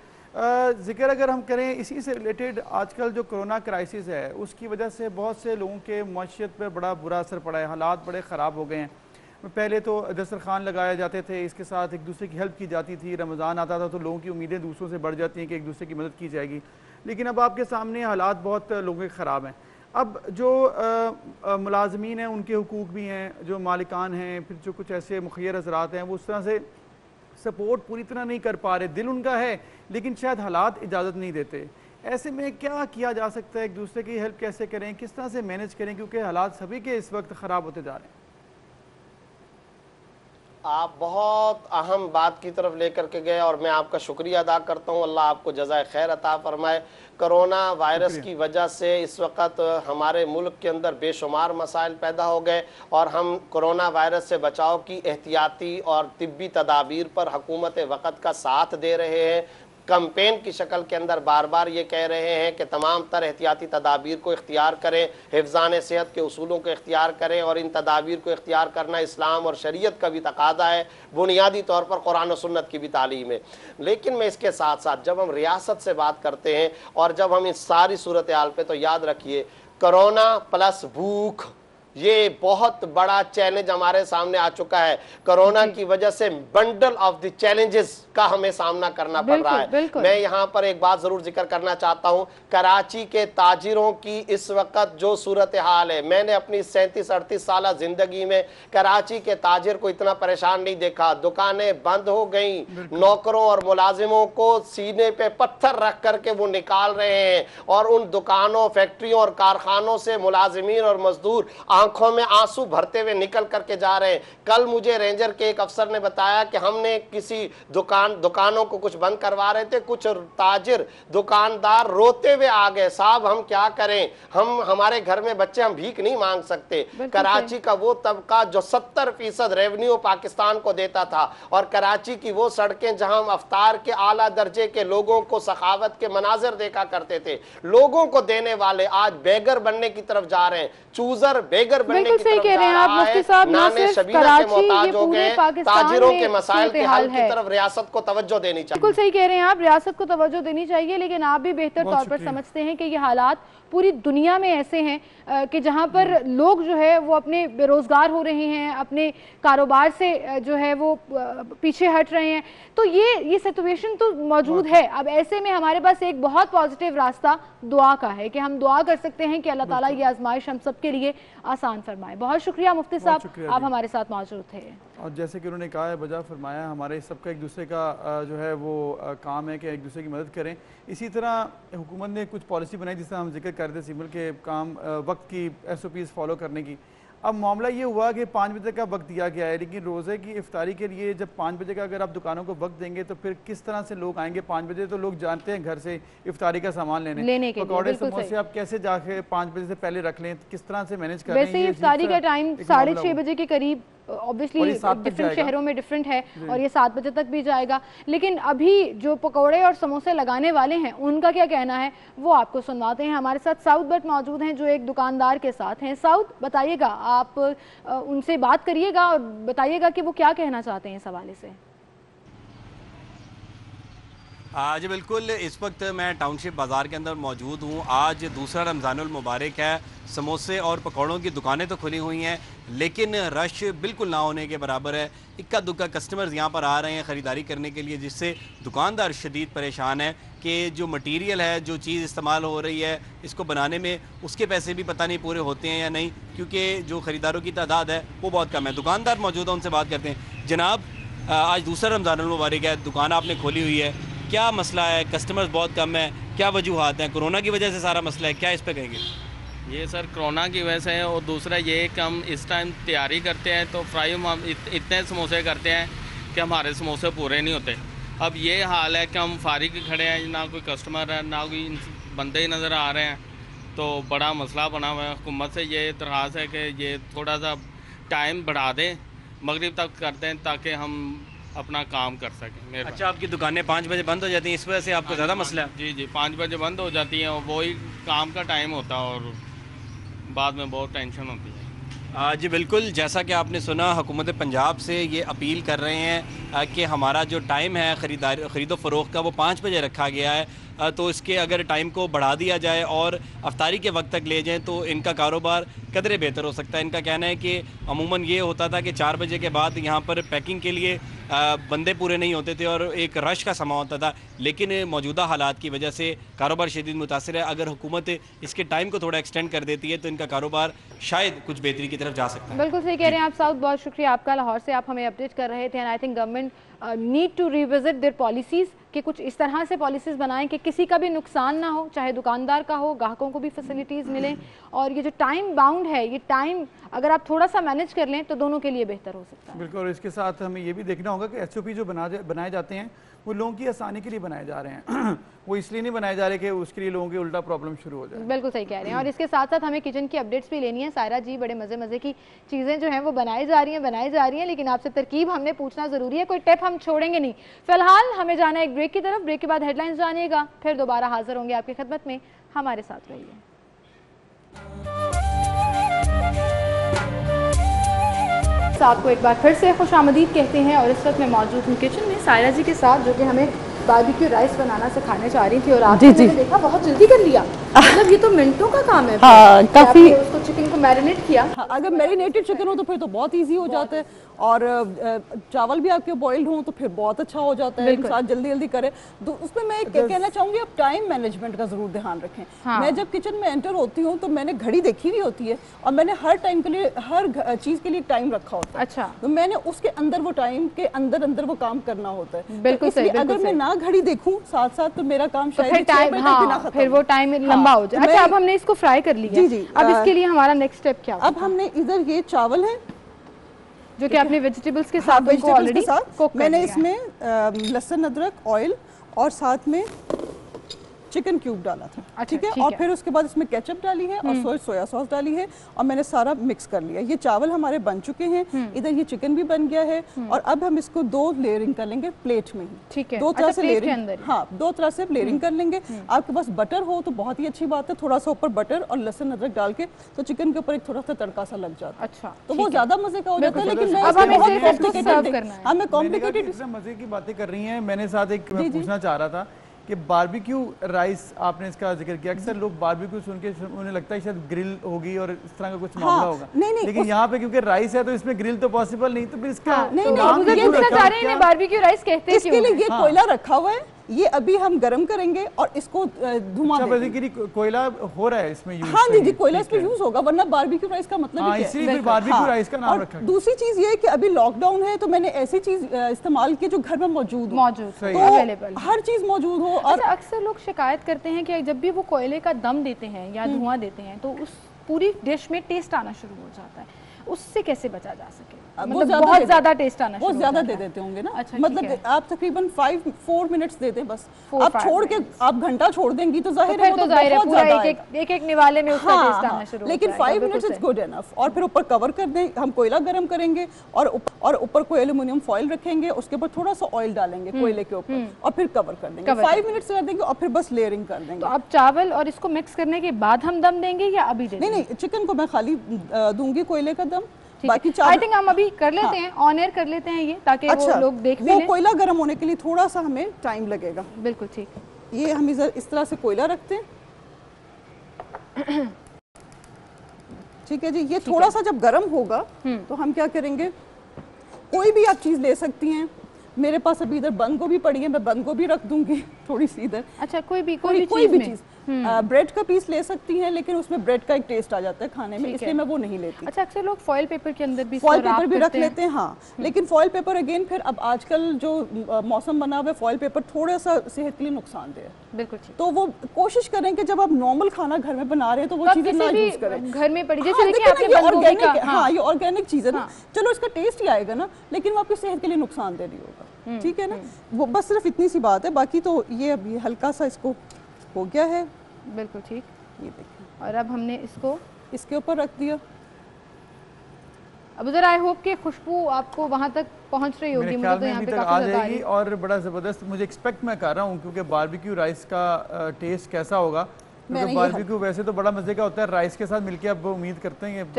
जिक्र अगर हम करें इसी से रिलेटेड, आजकल जो कोरोना क्राइसिस है उसकी वजह से बहुत से लोगों के मईशत पर बड़ा बुरा असर पड़ा है, हालात बड़े ख़राब हो गए हैं। पहले तो दस्तरखान लगाए जाते थे, इसके साथ एक दूसरे की हेल्प की जाती थी, रमज़ान आता था तो लोगों की उम्मीदें दूसरों से बढ़ जाती हैं कि एक दूसरे की मदद की जाएगी। लेकिन अब आपके सामने हालात बहुत लोगों के ख़राब हैं। अब जो मुलाजमीन हैं उनके हुकूक भी हैं, जो मालिकान हैं, फिर जो कुछ ऐसे मुखियर हज़रात हैं वो उस तरह से सपोर्ट पूरी तरह नहीं कर पा रहे। दिल उनका है लेकिन शायद हालात इजाज़त नहीं देते। ऐसे में क्या किया जा सकता है, एक दूसरे की हेल्प कैसे करें, किस तरह से मैनेज करें, क्योंकि हालात सभी के इस वक्त ख़राब होते जा रहे हैं। आप बहुत अहम बात की तरफ लेकर के गए और मैं आपका शुक्रिया अदा करता हूँ। अल्लाह आपको जज़ाए खैर अता फरमाए। कोरोना वायरस की वजह से इस वक्त हमारे मुल्क के अंदर बेशुमार मसाइल पैदा हो गए और हम कोरोना वायरस से बचाव की एहतियाती और तिब्बी तदाबीर पर हुकूमत वक़्त का साथ दे रहे हैं। कैंपेन की शक्ल के अंदर बार बार ये कह रहे हैं कि तमाम तर एहतियाती तदाबीर को इख्तियार करें, हिफ्ज़ान सेहत के उसूलों को इख्तियार करें, और इन तदाबीर को इख्तियार करना इस्लाम और शरीयत का भी तकादा है, बुनियादी तौर पर कुरान और सुन्नत की भी तालीम है। लेकिन मैं इसके साथ साथ जब हम रियासत से बात करते हैं और जब हम इस सारी सूरत हाल पे, तो याद रखिए कोरोना प्लस भूख, ये बहुत बड़ा चैलेंज हमारे सामने आ चुका है। कोरोना की वजह से बंडल ऑफ द चैलेंजेस का हमें सामना करना पड़ रहा है। मैं यहाँ पर एक बात जरूर जिक्र करना चाहता हूँ, कराची के ताजिरों की इस वक्त जो सूरत हाल है, मैंने अपनी 37-38 साल जिंदगी में कराची के ताजिर को इतना परेशान नहीं देखा। दुकानें बंद हो गई, नौकरों और मुलाजिमों को सीने पे पत्थर रख करके वो निकाल रहे हैं, और उन दुकानों, फैक्ट्रियों और कारखानों से मुलाजिमीन और मजदूर आंखों में आंसू भरते हुए निकल करके जा रहे हैं। कल मुझे रेंजर के एक अफसर ने बताया कि हमने किसी दुकानों को कुछ बंद करवा रहे थे, कुछ ताजिर दुकानदार रोते हुए आ गए, साहब हम क्या करें, हमारे घर में बच्चे, हम भीख नहीं मांग सकते। कराची का वो तबका जो 70% रेवेन्यू पाकिस्तान को देता था, और कराची की वो सड़कें जहां हम अफ्तार के आला दर्जे के लोगों को सखावत के मनाजिर देखा करते थे, लोगों को देने वाले आज बेगर बनने की तरफ जा रहे हैं। चूजर बेगर बनने की तरफ जा रहा है। नाने शबीना के मोहताज हो गए। ताजिरों के मसाइल के हल की तरफ रियासत को तवज्जो देनी चाहिए। बिल्कुल सही कह रहे हैं आप, रियासत को तवज्जो देनी चाहिए, लेकिन आप भी बेहतर तौर पर समझते हैं कि ये हालात पूरी दुनिया में ऐसे हैं कि जहां पर लोग जो है वो अपने बेरोजगार हो रहे हैं, अपने कारोबार से जो है वो पीछे हट रहे हैं। तो ये सिचुएशन तो मौजूद है। अब ऐसे में हमारे पास एक बहुत पॉजिटिव रास्ता दुआ का है कि हम दुआ कर सकते हैं कि अल्लाह ताला ये आजमाइश हम सब के लिए आसान फरमाए। बहुत शुक्रिया मुफ्ती साहब, आप हमारे साथ मौजूद थे। और जैसे कि उन्होंने कहा है, बजा फरमाया, हमारे सबका एक दूसरे का जो है वो काम है कि एक दूसरे की मदद करें। इसी तरह हुकूमत ने कुछ पॉलिसी बनाई जिससे हम जिक्र कर रहे थे, सिविल के काम वक्त की SOPs फॉलो करने की। अब मामला ये हुआ कि 5 बजे का वक्त दिया गया है, लेकिन रोज़े की इफ्तारी के लिए जब 5 बजे का अगर आप दुकानों को वक्त देंगे तो फिर किस तरह से लोग आएंगे? 5 बजे तो लोग जानते हैं घर से इफ्तारी का सामान लेने के पकौड़े समोसे आप कैसे जाके 5 बजे से पहले रख लें, किस तरह से मैनेज करें? वैसे इफ्तारी का टाइम 6:30 बजे के करीब ऑब्वियसली डिफरेंट शहरों में डिफरेंट है, और ये 7 बजे तक भी जाएगा। लेकिन अभी जो पकौड़े और समोसे लगाने वाले हैं उनका क्या कहना है वो आपको सुनवाते हैं। हमारे साथ साउद भट्ट मौजूद हैं जो एक दुकानदार के साथ हैं। साउद, बताइएगा, आप उनसे बात करिएगा और बताइएगा कि वो क्या कहना चाहते हैं इस हवाले से। जी बिल्कुल, इस वक्त मैं टाउनशिप बाज़ार के अंदर मौजूद हूँ। आज दूसरा रमज़ानुल मुबारक है। समोसे और पकौड़ों की दुकानें तो खुली हुई हैं, लेकिन रश बिल्कुल ना होने के बराबर है। इक्का दुक्का कस्टमर्स यहाँ पर आ रहे हैं ख़रीदारी करने के लिए, जिससे दुकानदार शदीद परेशान है कि जो मटीरियल है, जो चीज़ इस्तेमाल हो रही है इसको बनाने में, उसके पैसे भी पता नहीं पूरे होते हैं या नहीं, क्योंकि जो ख़रीदारों की तादाद है वो बहुत कम है। दुकानदार मौजूद है, उनसे बात करते हैं। जनाब, आज दूसरा रमज़ानुल मुबारक है, दुकान आपने खोली हुई है, क्या मसला है? कस्टमर्स बहुत कम है, क्या वजूहात हैं? कोरोना की वजह से सारा मसला है, क्या इस पे कहेंगे? ये सर कोरोना की वजह से है, और दूसरा ये कि हम इस टाइम तैयारी करते हैं तो फ्राई हम इतने समोसे करते हैं कि हमारे समोसे पूरे नहीं होते। अब ये हाल है कि हम फारिग खड़े हैं, ना कोई कस्टमर है, ना कोई बंदे नज़र आ रहे हैं, तो बड़ा मसला बना हुआ है। हुकूमत से ये दरख्वास्त है कि ये थोड़ा सा टाइम बढ़ा दें, मगरिब तक कर दें, ताकि हम अपना काम कर सकें। अच्छा, आपकी दुकानें 5 बजे बंद हो जाती हैं, इस वजह से आपको ज़्यादा मसला है? जी 5 बजे बंद हो जाती हैं, और वही काम का टाइम होता है और बाद में बहुत टेंशन होती है। जी बिल्कुल, जैसा कि आपने सुना, हुकूमत पंजाब से ये अपील कर रहे हैं कि हमारा जो टाइम है ख़रीदो फ़रोख्त का वो 5 बजे रखा गया है, तो इसके अगर टाइम को बढ़ा दिया जाए और अफ्तारी के वक्त तक ले जाएं तो इनका कारोबार कदरे बेहतर हो सकता है। इनका कहना है कि अमूमन ये होता था कि 4 बजे के बाद यहाँ पर पैकिंग के लिए बंदे पूरे नहीं होते थे और एक रश का समा होता था, लेकिन मौजूदा हालात की वजह से कारोबार शदीद मुतासिर है। अगर हुकूमत इसके टाइम को थोड़ा एक्सटेंड कर देती है तो इनका कारोबार शायद कुछ बेहतरी की तरफ जा सकता है। बिल्कुल सही कह रहे हैं आप साउथ, बहुत शुक्रिया आपका, लाहौर से आप हमें अपडेट कर रहे थे। And I think government need to revisit their policies, कि कुछ इस तरह से पॉलिसीज़ बनाएं कि किसी का भी नुकसान ना हो, चाहे दुकानदार का हो, ग्राहकों को भी फैसिलिटीज़ मिलें। और ये जो टाइम बाउंड है, ये टाइम अगर आप थोड़ा सा मैनेज कर लें तो दोनों के लिए बेहतर हो सकता है। बिल्कुल, और इसके साथ हमें ये भी देखना होगा कि एसओपी जो बनाए जाते हैं वो लोगों की आसानी के लिए बनाए जा रहे हैं वो इसलिए नहीं बनाए जा रहे कि उसके लिए लोगों की उल्टा प्रॉब्लम शुरू हो जाए। बिल्कुल सही कह रहे हैं। और इसके साथ साथ हमें किचन की अपडेट्स भी लेनी है। सायरा जी, बड़े मज़े की चीज़ें जो हैं वो बनाई जा रही हैं, लेकिन आपसे तरकीब हमने पूछना ज़रूरी है, कोई टिप हम छोड़ेंगे नहीं। फिलहाल हमें जाना है एक ब्रेक की तरफ, ब्रेक के बाद हेडलाइंस जानिएगा, फिर दोबारा हाजिर होंगे आपकी खिदमत में, हमारे साथ रहिए। आपको एक बार फिर से खुशामदीद कहते हैं और इस वक्त मैं मौजूद हूँ किचन में सायरा जी के साथ, जो कि हमें बारबेक्यू राइस बनाना सिखाने चाह रही थी। और आपने देखा बहुत जल्दी कर लिया, मतलब ये तो मिनटों का काम है। हाँ, काफी उसको चिकन को मैरिनेट किया। हाँ, अगर मैरिनेटेड चिकन हो तो फिर तो बहुत इजी हो जाता है, और चावल भी आपके बॉइल्ड हों तो फिर बहुत अच्छा हो जाता है, इंसान जल्दी जल्दी करे। तो उसमें मैं कहना चाहूँगी आप टाइम मैनेजमेंट का जरूर ध्यान रखें। हाँ। मैं जब किचन में एंटर होती हूँ तो मैंने घड़ी देखी हुई होती है और मैंने हर टाइम के लिए, हर चीज़ के लिए टाइम रखा होता है। अच्छा, तो मैंने उसके अंदर, वो टाइम के अंदर अंदर वो काम करना होता है। बिल्कुल सही। अगर मैं ना घड़ी देखूँ साथ साथ तो मेरा काम शायद फिर वो टाइम लंबा हो जाए। अच्छा, अब हमने इसको फ्राई कर लिया। जी। अब इसके लिए हमारा नेक्स्ट स्टेप क्या? अब हमने इधर ये चावल है जो कि आपने वेजिटेबल्स के साथ ऑलरेडी कुक, मैंने इसमें लहसुन, अदरक, ऑयल और साथ में चिकन क्यूब डाला था। ठीक है, और फिर उसके बाद इसमें केचप डाली है और सोया सॉस डाली है और मैंने सारा मिक्स कर लिया। ये चावल हमारे बन चुके हैं, इधर ये चिकन भी बन गया है और अब हम इसको 2 लेयरिंग कर लेंगे प्लेट में ही। ठीक है, 2 तरह से लेयरिंग, हाँ 2 तरह से लेयरिंग कर लेंगे। आपके पास बटर हो तो बहुत ही अच्छी बात है, थोड़ा सा ऊपर बटर और लहसुन अदरक डाल के तो चिकन के ऊपर एक थोड़ा सा तड़का सा लग जाता है। अच्छा, तो वो ज्यादा मजे का हो जाता है। लेकिन हमें कॉम्प्लिकेटेड मजे की बातें कर रही हैं। मैंने साथ एक पूछना चाह रहा था कि बारबेक्यू राइस आपने इसका जिक्र किया, अक्सर लोग बारबेक्यू सुन के उन्हें लगता है शायद ग्रिल होगी और इस तरह का कुछ मामला होगा। नहीं, लेकिन यहाँ पे क्योंकि राइस है तो इसमें ग्रिल तो पॉसिबल नहीं, तो फिर इसका बारबेक्यू राइस कहते हैं। इसके लिए ये कोयला रखा हुआ है, ये अभी हम गरम करेंगे और इसको धुआं देंगे। कोयला हो रहा है इसमें यूज? हाँ जी, कोयला इसमें यूज होगा, वरना बारबेक्यू राइस का मतलब ही क्या है? बारबेक्यू राइस का नाम रखा है। दूसरी चीज ये है कि अभी लॉकडाउन है तो मैंने ऐसी चीज इस्तेमाल की जो घर में मौजूद अवेलेबल, हर चीज मौजूद हो। और अक्सर लोग शिकायत करते हैं कि जब भी वो कोयले का दम देते हैं या धुआं देते हैं तो उस पूरी डिश में टेस्ट आना शुरू हो जाता है, उससे कैसे बचा जा सके? मतलब बहुत ज्यादा टेस्ट आना, बहुत ज्यादा दे देते होंगे ना। अच्छा, मतलब आप तकरीबन 4 मिनट्स देते हैं बस। आप छोड़ के आप घंटा छोड़ देंगे तो जाहिर है पूरा एक निवाले में उसका टेस्ट आना शुरू। लेकिन 5 मिनट्स इज गुड एनफ। और फिर ऊपर कवर कर दें, हम कोयला गरम करेंगे और ऊपर कोई एल्युमिनियम फॉइल रखेंगे, उसके ऊपर थोड़ा सा ऑयल डालेंगे कोयले के ऊपर और फिर कवर कर देंगे। 5 मिनट्स कर देंगे और फिर बस लेयरिंग कर देंगे। तो अब चावल और इसको मिक्स करने के बाद हम दम देंगे या अभी देंगे? नहीं, चिकन को मैं खाली दूंगी कोयले का दम। बाकी आई थिंक हम अभी कर लेते हैं, ऑन एयर कर लेते हैं ये, ताकि वो लोग देख भी लें। कोयला गर्म होने के लिए थोड़ा सा हमें टाइम लगेगा। बिल्कुल ठीक। ये हम इस तरह से कोयला रखते हैं। ठीक है जी, ये थोड़ा सा जब गर्म होगा तो हम क्या करेंगे, कोई भी आप चीज ले सकती हैं। मेरे पास अभी इधर बंद गोभी पड़ी है, मैं बंद गोभी रख दूंगी थोड़ी सी इधर। अच्छा, कोई भी चीज ब्रेड का पीस ले सकती हैं, लेकिन उसमें ब्रेड का एक टेस्ट आ जाता है खाने में, इसलिए मैं वो नहीं लेती। अच्छा, अक्सर लोग फॉइल पेपर के अंदर भी रख लेते हैं। हाँ, लेकिन फॉइल पेपर अगेन फिर अब आजकल जो मौसम बना हुआ है, फॉइल पेपर थोड़ा सा सेहत के लिए नुकसानदेह है। बिल्कुल ठीक। तो वो कोशिश करें कि जब आप नॉर्मल खाना घर में बना रहे हैं तो वो चीजें ना यूज करें घर में पड़ी। जैसे देखिए आपने ऑर्गेनिक, हाँ ये ऑर्गेनिक चीज है ना, चलो इसका टेस्ट ही आएगा ना, लेकिन वो आपकी सेहत के लिए नुकसानदेह नहीं होगा। ठीक है ना, वो बस सिर्फ इतनी सी बात है, बाकी तो ये अभी हल्का सा इसको हो गया है। बिल्कुल ठीक, ये देखिए, और अब हमने इसको इसके ऊपर रख दिया। अब उधर आई होप कि खुशबू आपको वहां तक पहुंच रही होगी, मुझे तो यहाँ पे काफी आ जाएगी और बड़ा ज़बरदस्त मुझे एक्सपेक्ट मैं कर रहा हूँ, क्योंकि बारबेक्यू राइस का टेस्ट कैसा होगा, क्योंकि बारबेक्यू वैसे तो बड़ा मजे का होता है, राइस के साथ मिलके अब उम्मीद करते हैं अब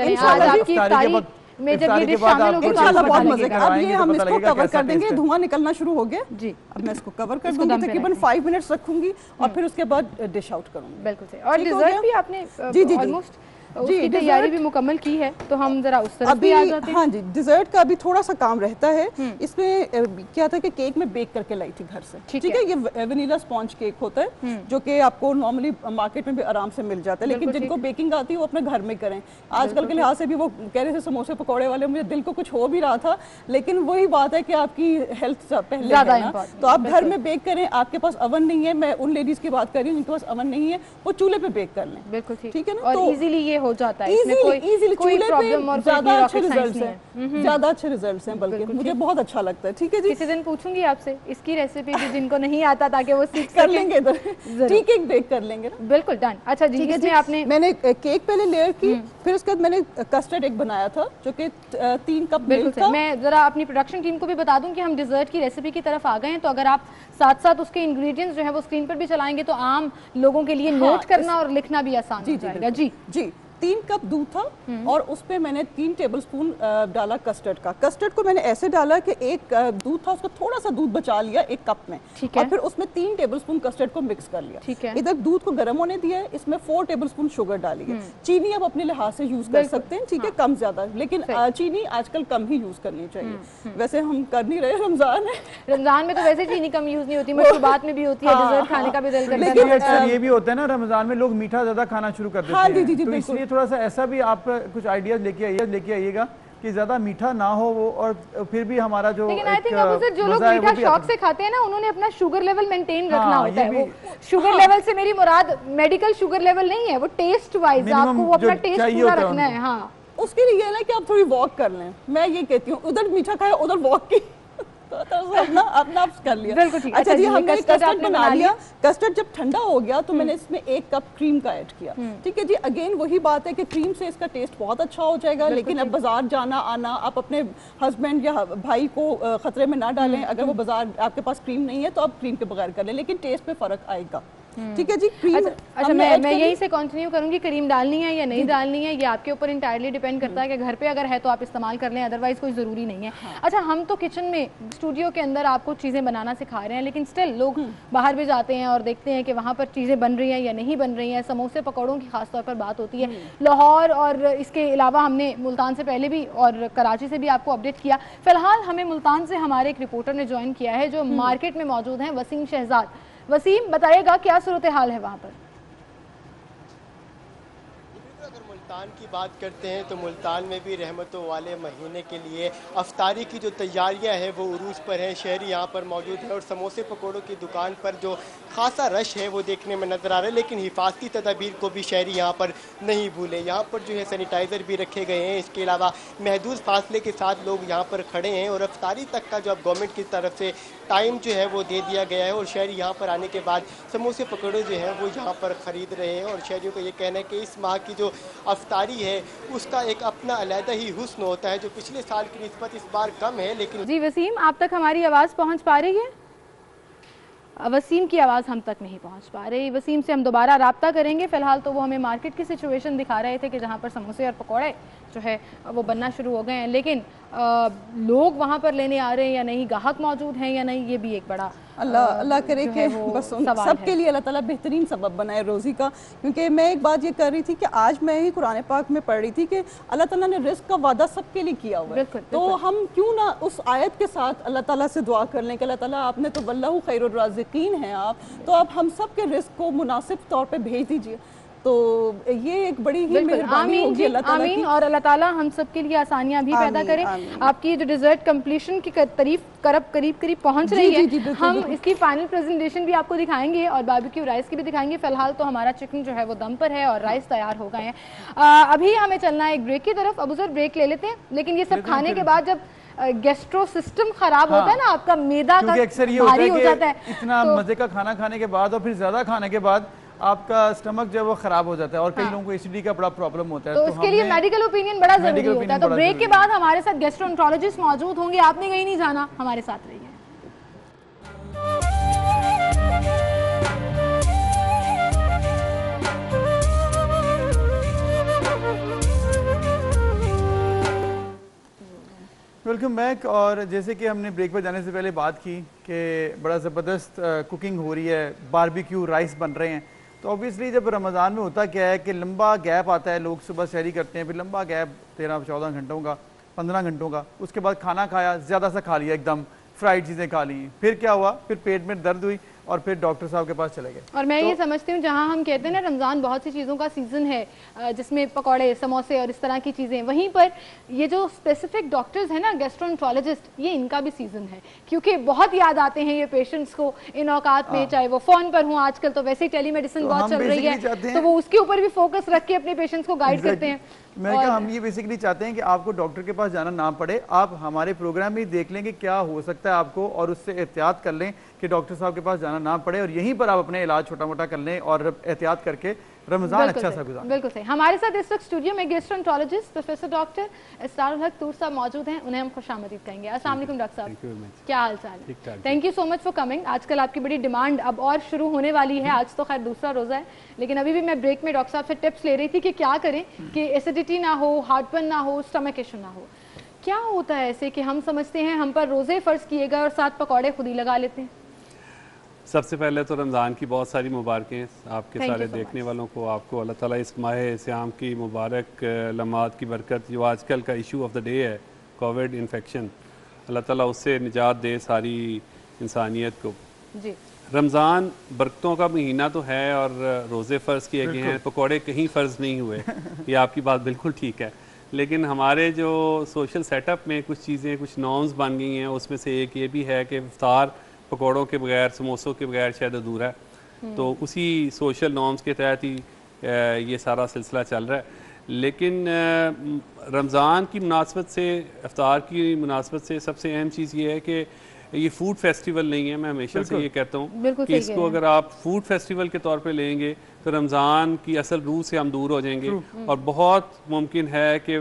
ये हम इसको कवर कर देंगे, धुआं निकलना शुरू हो गया जी। अब मैं इसको कवर कर दूंगी, तकरीबन 5 मिनट्स रखूंगी और फिर उसके बाद डिश आउट करूंगी। बिल्कुल सही। और डिजर्ट भी आपने ऑलमोस्ट उसकी तैयारी भी मुकम्मल की है, तो हम जरा उस तरफ भी आ जाते हैं। हाँ जी, डिजर्ट का अभी थोड़ा सा काम रहता है। इसमें क्या था कि केक में बेक करके लाई थी घर से, ठीक है। ये वेनिला स्पॉन्ज केक होता है जो कि आपको नॉर्मली मार्केट में भी आराम से मिल जाता है, लेकिन जिनको बेकिंग आती है वो अपने घर में करें। आजकल के लिहाज से भी वो कह रहे थे समोसे पकौड़े वाले, मुझे दिल को कुछ हो भी रहा था, लेकिन वही बात है कि आपकी हेल्थ पहले है ना, तो आप घर में बेक करें। आपके पास अवन नहीं है, मैं उन लेडीज की बात कर रही हूँ जिनके पास अवन नहीं है, वो चूल्हे पे बेक कर लें। बिल्कुल ठीक है ना, और इजीली ये हो जाता है, इजीली कोई प्रॉब्लम और ज्यादा अच्छे रिजल्ट्स हैं, ज्यादा अच्छे रिजल्ट्स हैं, बल्कि मुझे बहुत अच्छा लगता है। ठीक है जी, किसी दिन पूछूंगी आपसे इसकी रेसिपी भी, जिनको नहीं आता, ताकि वो सीख कर लेंगे इधर, ठीक है, बेक कर लेंगे ना। बिल्कुल डन। अच्छा जी, इसमें आपने मैंने केक पहले लेयर की, फिर उसके बाद मैंने कस्टर्ड एक बनाया था जो कि 3 कप मिल्क था। मैं जरा अपनी प्रोडक्शन टीम को भी बता दूं कि हम डिजर्ट की रेसिपी की तरफ आ गए हैं, तो अगर आप साथ साथ उसके इंग्रेडिएंट्स जो है वो स्क्रीन पर भी चलाएंगे तो आम लोगों के लिए नोट करना और लिखना भी आसान हो जाएगा। जी जी, 3 कप दूध था और उसपे मैंने 3 टेबलस्पून डाला कस्टर्ड का। कस्टर्ड को मैंने ऐसे डाला कि एक दूध था, उसका थोड़ा सा दूध बचा लिया 1 कप में, और फिर उसमें 3 टेबलस्पून कस्टर्ड को मिक्स कर लिया। इधर दूध को गर्म होने दिया है, इसमें 4 टेबलस्पून शुगर डाली है। चीनी आप अपने लिहाज से यूज कर सकते हैं, ठीक है, कम ज्यादा, लेकिन चीनी आजकल कम ही यूज करनी चाहिए। वैसे हम कर नहीं रहे, रमजान है, रमजान में तो वैसे चीनी कम यूज नहीं होती, मशरूबात में भी होती है, डिजर्ट खाने का भी दिल करता है। लेकिन ये भी होता है ना, रमजान में लोग मीठा ज्यादा खाना शुरू कर देते हैं, तो इसलिए थोड़ा सा ऐसा भी आप कुछ आइडियाज लेके आइएगा कि ज्यादा मीठा ना हो वो, और फिर भी हमारा जो लेकिन आई थिंक अब जो लोग मीठा शौक से खाते हैं ना, उन्होंने अपना शुगर लेवल मेंटेन रखना होता है। वो शुगर लेवल से मेरी मुराद मेडिकल शुगर लेवल नहीं है, वो टेस्ट वाइज आपको वो अपना टेस्ट पूरा रखना है। हाँ, उसके लिए ये ना कि आप थोड़ी वॉक कर लें। मैं ये कहती हूँ, उधर मीठा खाया उधर वॉक की, तो अपना कर लिया। अच्छा जी, हमने कस्टर्ड बना लिया। कस्टर्ड जब ठंडा हो गया तो मैंने इसमें 1 कप क्रीम का ऐड किया। ठीक है जी, अगेन वही बात है कि क्रीम से इसका टेस्ट बहुत अच्छा हो जाएगा, लेकिन अब बाजार जाना आना, आप अपने हस्बैंड या भाई को खतरे में ना डालें। अगर वो बाजार आपके पास क्रीम नहीं है तो आप क्रीम के बगैर कर लें, लेकिन टेस्ट में फर्क आएगा। ठीक है जी, क्रीम अच्छा मैं यही से कंटिन्यू करूंगी, क्रीम डालनी है या नहीं डालनी है ये आपके ऊपर इंटायरली डिपेंड करता है कि घर पे अगर है तो आप इस्तेमाल कर लें, अदरवाइज कोई ज़रूरी नहीं है। अच्छा, हम तो किचन में स्टूडियो के अंदर आपको चीज़ें बनाना सिखा रहे हैं, लेकिन स्टिल लोग बाहर भी जाते हैं और देखते हैं कि वहाँ पर चीज़ें बन रही हैं या नहीं बन रही हैं। समोसे पकौड़ों की खासतौर पर बात होती है। लाहौर और इसके अलावा हमने मुल्तान से पहले भी और कराची से भी आपको अपडेट किया। फिलहाल हमें मुल्तान से हमारे एक रिपोर्टर ने ज्वाइन किया है जो मार्केट में मौजूद हैं, वसीम शहजाद। वसीम, बताइएगा क्या सूरत हाल है वहाँ पर? अगर मुल्तान की बात करते हैं तो मुल्तान में भी रहमतों वाले महीने के लिए अफ्तारी की जो तैयारियां हैं वो उरूज पर हैं। शहरी यहाँ पर मौजूद है और समोसे पकौड़ों की दुकान पर जो खासा रश है वो देखने में नज़र आ रहा है, लेकिन हिफाजती तदाबीर को भी शहरी यहाँ पर नहीं भूले। यहाँ पर जो है सैनिटाइज़र भी रखे गए हैं, इसके अलावा महदूद फासले के साथ लोग यहाँ पर खड़े हैं और अफ्तारी तक का जो अब गवर्नमेंट की तरफ से टाइम जो है वो दे दिया गया है और शहरी यहाँ पर आने के बाद समोसे पकौड़े जो हैं वो यहाँ पर ख़रीद रहे हैं। और शहरियों का ये कहना है कि इस माह की जो अफ्तारी है उसका एक अपना अलहदा ही हुस्न होता है जो पिछले साल की निस्बत इस बार कम है। लेकिन जी वसीम, आप तक हमारी आवाज़ पहुँच पा रही है? वसीम की आवाज़ हम तक नहीं पहुंच पा रही। वसीम से हम दोबारा राब्ता करेंगे। फ़िलहाल तो वो हमें मार्केट की सिचुएशन दिखा रहे थे कि जहाँ पर समोसे और पकौड़े जो है वो बनना शुरू हो गए हैं, लेकिन लोग वहाँ पर लेने आ रहे हैं या नहीं, ग्राहक मौजूद हैं या नहीं, ये भी एक बड़ा अल्लाह करे कि बस सबके लिए अल्लाह ताला बेहतरीन सबब बनाए रोज़ी का। क्योंकि मैं एक बात ये कर रही थी कि आज मैं ही कुरान पाक में पढ़ रही थी कि अल्लाह ताला ने रिस्क का वादा सबके लिए किया हुआ है, तो हम क्यों ना उस आयत के साथ अल्लाह ताला से दुआ कर लें कि अल्लाह ताला आपने तो वल्लाहु खैरुर राज़िकीन हैं आप, तो आप हम सब के रिस्क को मुनासिब तौर पर भेज दीजिए। तो ये एक बड़ी ही मेहरबानी होगी अल्लाह ताला की, और अल्लाह ताला हम सब के लिए आसानियां भी पैदा करें। आपकी जो डिजर्ट कंप्लीशन की तारीफ करीब पहुंच रही है, हम इसकी फाइनल प्रेजेंटेशन भी आपको दिखाएंगे और बारबेक्यू राइस की भी दिखाएंगे। फिलहाल तो हमारा चिकन जो है वो दम पर है और राइस तैयार हो गए हैं। अभी हमें चलना है एक ब्रेक की तरफ। अब उधर ब्रेक ले लेते हैं, लेकिन ये सब खाने के बाद जब गेस्ट्रो सिस्टम खराब होता है ना, आपका मैदा का अक्सर ये भारी हो होता जाता है है, कि इतना मजे का खाना खाने के बाद और फिर ज्यादा खाने के बाद आपका स्टमक जो है वो खराब हो जाता है और कई लोगों को एसिडिटी का बड़ा प्रॉब्लम होता है। तो इसके लिए मेडिकल ओपिनियन बड़ा जरूरी होता है। तो ब्रेक के बाद हमारे साथ गैस्ट्रोएंटरोलॉजिस्ट मौजूद होंगे, आपने कहीं नहीं जाना, हमारे साथ रहिए। Welcome back. और जैसे कि हमने ब्रेक पर जाने से पहले बात की कि बड़ा ज़बरदस्त कुकिंग हो रही है, बारबेक्यू राइस बन रहे हैं, तो ऑब्वियसली जब रमज़ान में होता क्या है कि लंबा गैप आता है, लोग सुबह सहरी करते हैं, फिर लंबा गैप 13-14 घंटों का, 15 घंटों का, उसके बाद खाना खाया, ज़्यादा सा खा लिया, एकदम फ्राइड चीज़ें खा ली, फिर क्या हुआ, फिर पेट में दर्द हुई और फिर डॉक्टर साहब के पास चले गए। और मैं ये समझती हूँ जहाँ हम कहते हैं ना रमज़ान बहुत सी चीज़ों का सीज़न है, जिसमें पकौड़े, समोसे और इस तरह की चीज़ें, वहीं पर ये जो स्पेसिफिक डॉक्टर्स हैं ना गैस्ट्रोएंटरोलॉजिस्ट, ये इनका भी सीज़न है, क्योंकि बहुत याद आते हैं ये पेशेंट्स को इन औकात में, चाहे वो फ़ोन पर हों, आजकल तो वैसे ही टेलीमेडिसिन बहुत चल रही है, तो वो उसके ऊपर भी फोकस रख के अपने पेशेंट्स को गाइड करते हैं। मैं कहा हम ये बेसिकली चाहते हैं कि आपको डॉक्टर के पास जाना ना पड़े, आप हमारे प्रोग्राम में देख लें कि क्या हो सकता है आपको और उससे एहतियात कर लें कि डॉक्टर साहब के पास जाना ना पड़े और यहीं पर आप अपने इलाज छोटा मोटा कर लें और एहतियात करके रमजान अच्छा सा गुजारें। बिल्कुल सही। हमारे साथ इस वक्त स्टूडियो में गैस्ट्रोएंटरोलॉजिस्ट प्रोफेसर डॉक्टर इस्तारुल हक तूर साहब मौजूद हैं, उन्हें हम खुशामदीद कहेंगे। अस्सलाम वालेकुम डॉक्टर साहब, क्या हाल चाल है? Thank you so much for coming. आजकल आपकी बड़ी डिमांड अब और शुरू होने वाली है, आज तो खैर दूसरा रोज़ा है, लेकिन अभी भी मैं ब्रेक में डॉक्टर साहब से टिप्स ले रही थी कि क्या करें कि एसिडिटी ना हो, हार्टबर्न ना हो, स्टमक इशू ना हो। क्या होता है ऐसे कि हम समझते हैं हम पर रोज़े फ़र्ज़ किए गए और साथ पकौड़े खुद ही लगा लेते हैं? सबसे पहले तो रमज़ान की बहुत सारी मुबारकें आपके सारे देखने वालों को, आपको अल्लाह ताला इस माह सियाम की मुबारक लम्हात की बरकत, जो आजकल का इशू ऑफ द डे है कोविड इन्फेक्शन, अल्लाह ताला उससे निजात दे सारी इंसानियत को। जी। रमज़ान बरकतों का महीना तो है और रोज़े फ़र्ज़ किए गए हैं, पकौड़े कहीं फ़र्ज़ नहीं हुए, ये आपकी बात बिल्कुल ठीक है, लेकिन हमारे जो सोशल सेटअप में कुछ चीज़ें, कुछ नॉर्म्स बन गई हैं, उसमें से एक ये भी है कि इफ्तार पकौड़ों के बगैर, समोसों के बगैर शायद अधूरा है, तो उसी सोशल नॉर्म्स के तहत ही ये सारा सिलसिला चल रहा है। लेकिन रमज़ान की मुनासबत से, इफ्तार की मुनासबत से सबसे अहम चीज़ ये है कि ये फूड फेस्टिवल नहीं है। मैं हमेशा से ये कहता हूँ कि इसको अगर आप फूड फेस्टिवल के तौर पे लेंगे तो रमज़ान की असल रूह से हम दूर हो जाएंगे और बहुत मुमकिन है कि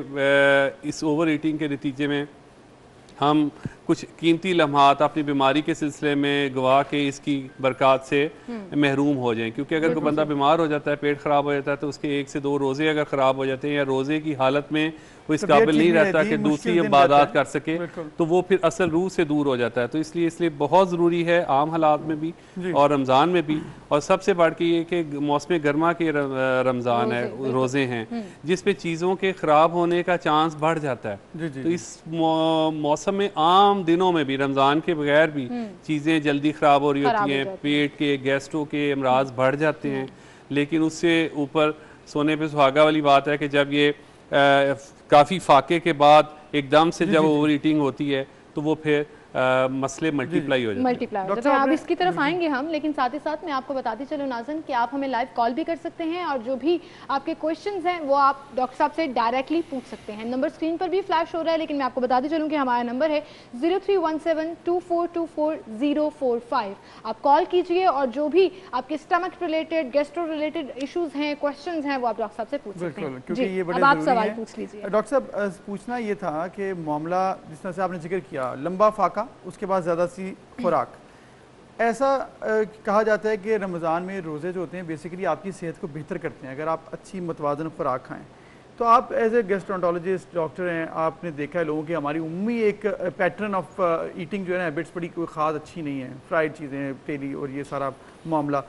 इस ओवर ईटिंग के नतीजे में हम कुछ कीमती लम्हात अपनी बीमारी के सिलसिले में गवा के इसकी बरकत से महरूम हो जाएं, क्योंकि अगर कोई बंदा बीमार हो जाता है, पेट ख़राब हो जाता है, तो उसके 1 से 2 रोज़े अगर ख़राब हो जाते हैं या रोज़े की हालत में वो इस काबिल नहीं रहता कि दूसरी इबादत कर सके, तो वो फिर असल रूह से दूर हो जाता है। तो इसलिए बहुत ज़रूरी है आम हालात में भी और रमज़ान में भी, और सबसे बढ़ के ये कि मौसम गर्मा के रमज़ान है, रोज़े हैं जिसपे चीज़ों के ख़राब होने का चांस बढ़ जाता है। तो इस मौसम में आम दिनों में भी, रमज़ान के बगैर भी चीज़ें जल्दी ख़राब हो रही होती हैं, पेट के, गैस्ट्रो के अमराज बढ़ जाते हैं। लेकिन उससे ऊपर सोने पे सुहागा वाली बात है कि जब ये काफ़ी फाके के बाद एकदम से जब ओवर ईटिंग होती है तो वो फिर मसले मल्टीप्लाई हो जाते हैं। अब इसकी तरफ आएंगे हम, लेकिन साथ ही साथ मैं आपको बताती चलूँ नाज़िन कि आप हमें लाइव कॉल भी कर सकते हैं और जो भी आपके क्वेश्चंस हैं वो आप डॉक्टर साहब से डायरेक्टली पूछ सकते हैं। नंबर स्क्रीन पर भी फ्लैश हो रहा है, लेकिन मैं आपको बताती चलूँ कि हमारा नंबर है 03172424 आप कॉल कीजिए और जो भी आपके stomach related, gastro related issues हैं, क्वेश्चन हैं, वो आप डॉक्टर साहब से पूछ सकते हैं। क्योंकि ये बड़े आप सवाल पूछ लीजिए। डॉक्टर साहब, पूछना ये था कि मामला जिस तरह से आपने जिक्र किया, लंबा फाका, उसके बाद ज़्यादा सी खुराक, ऐसा कहा जाता है कि रमज़ान में रोज़े जो होते हैं बेसिकली आपकी सेहत को बेहतर करते हैं अगर आप अच्छी मतवाज़न खुराक खाएं। तो आप एज ए गैस्ट्रोएंटरोलॉजिस्ट डॉक्टर हैं, आपने देखा है लोगों की हमारी उम्मी एक पैटर्न ऑफ ईटिंग जो है ना, हैबिट्स बड़ी कोई ख़ास अच्छी नहीं है, फ्राइड चीज़ें, तेली और ये सारा मामला।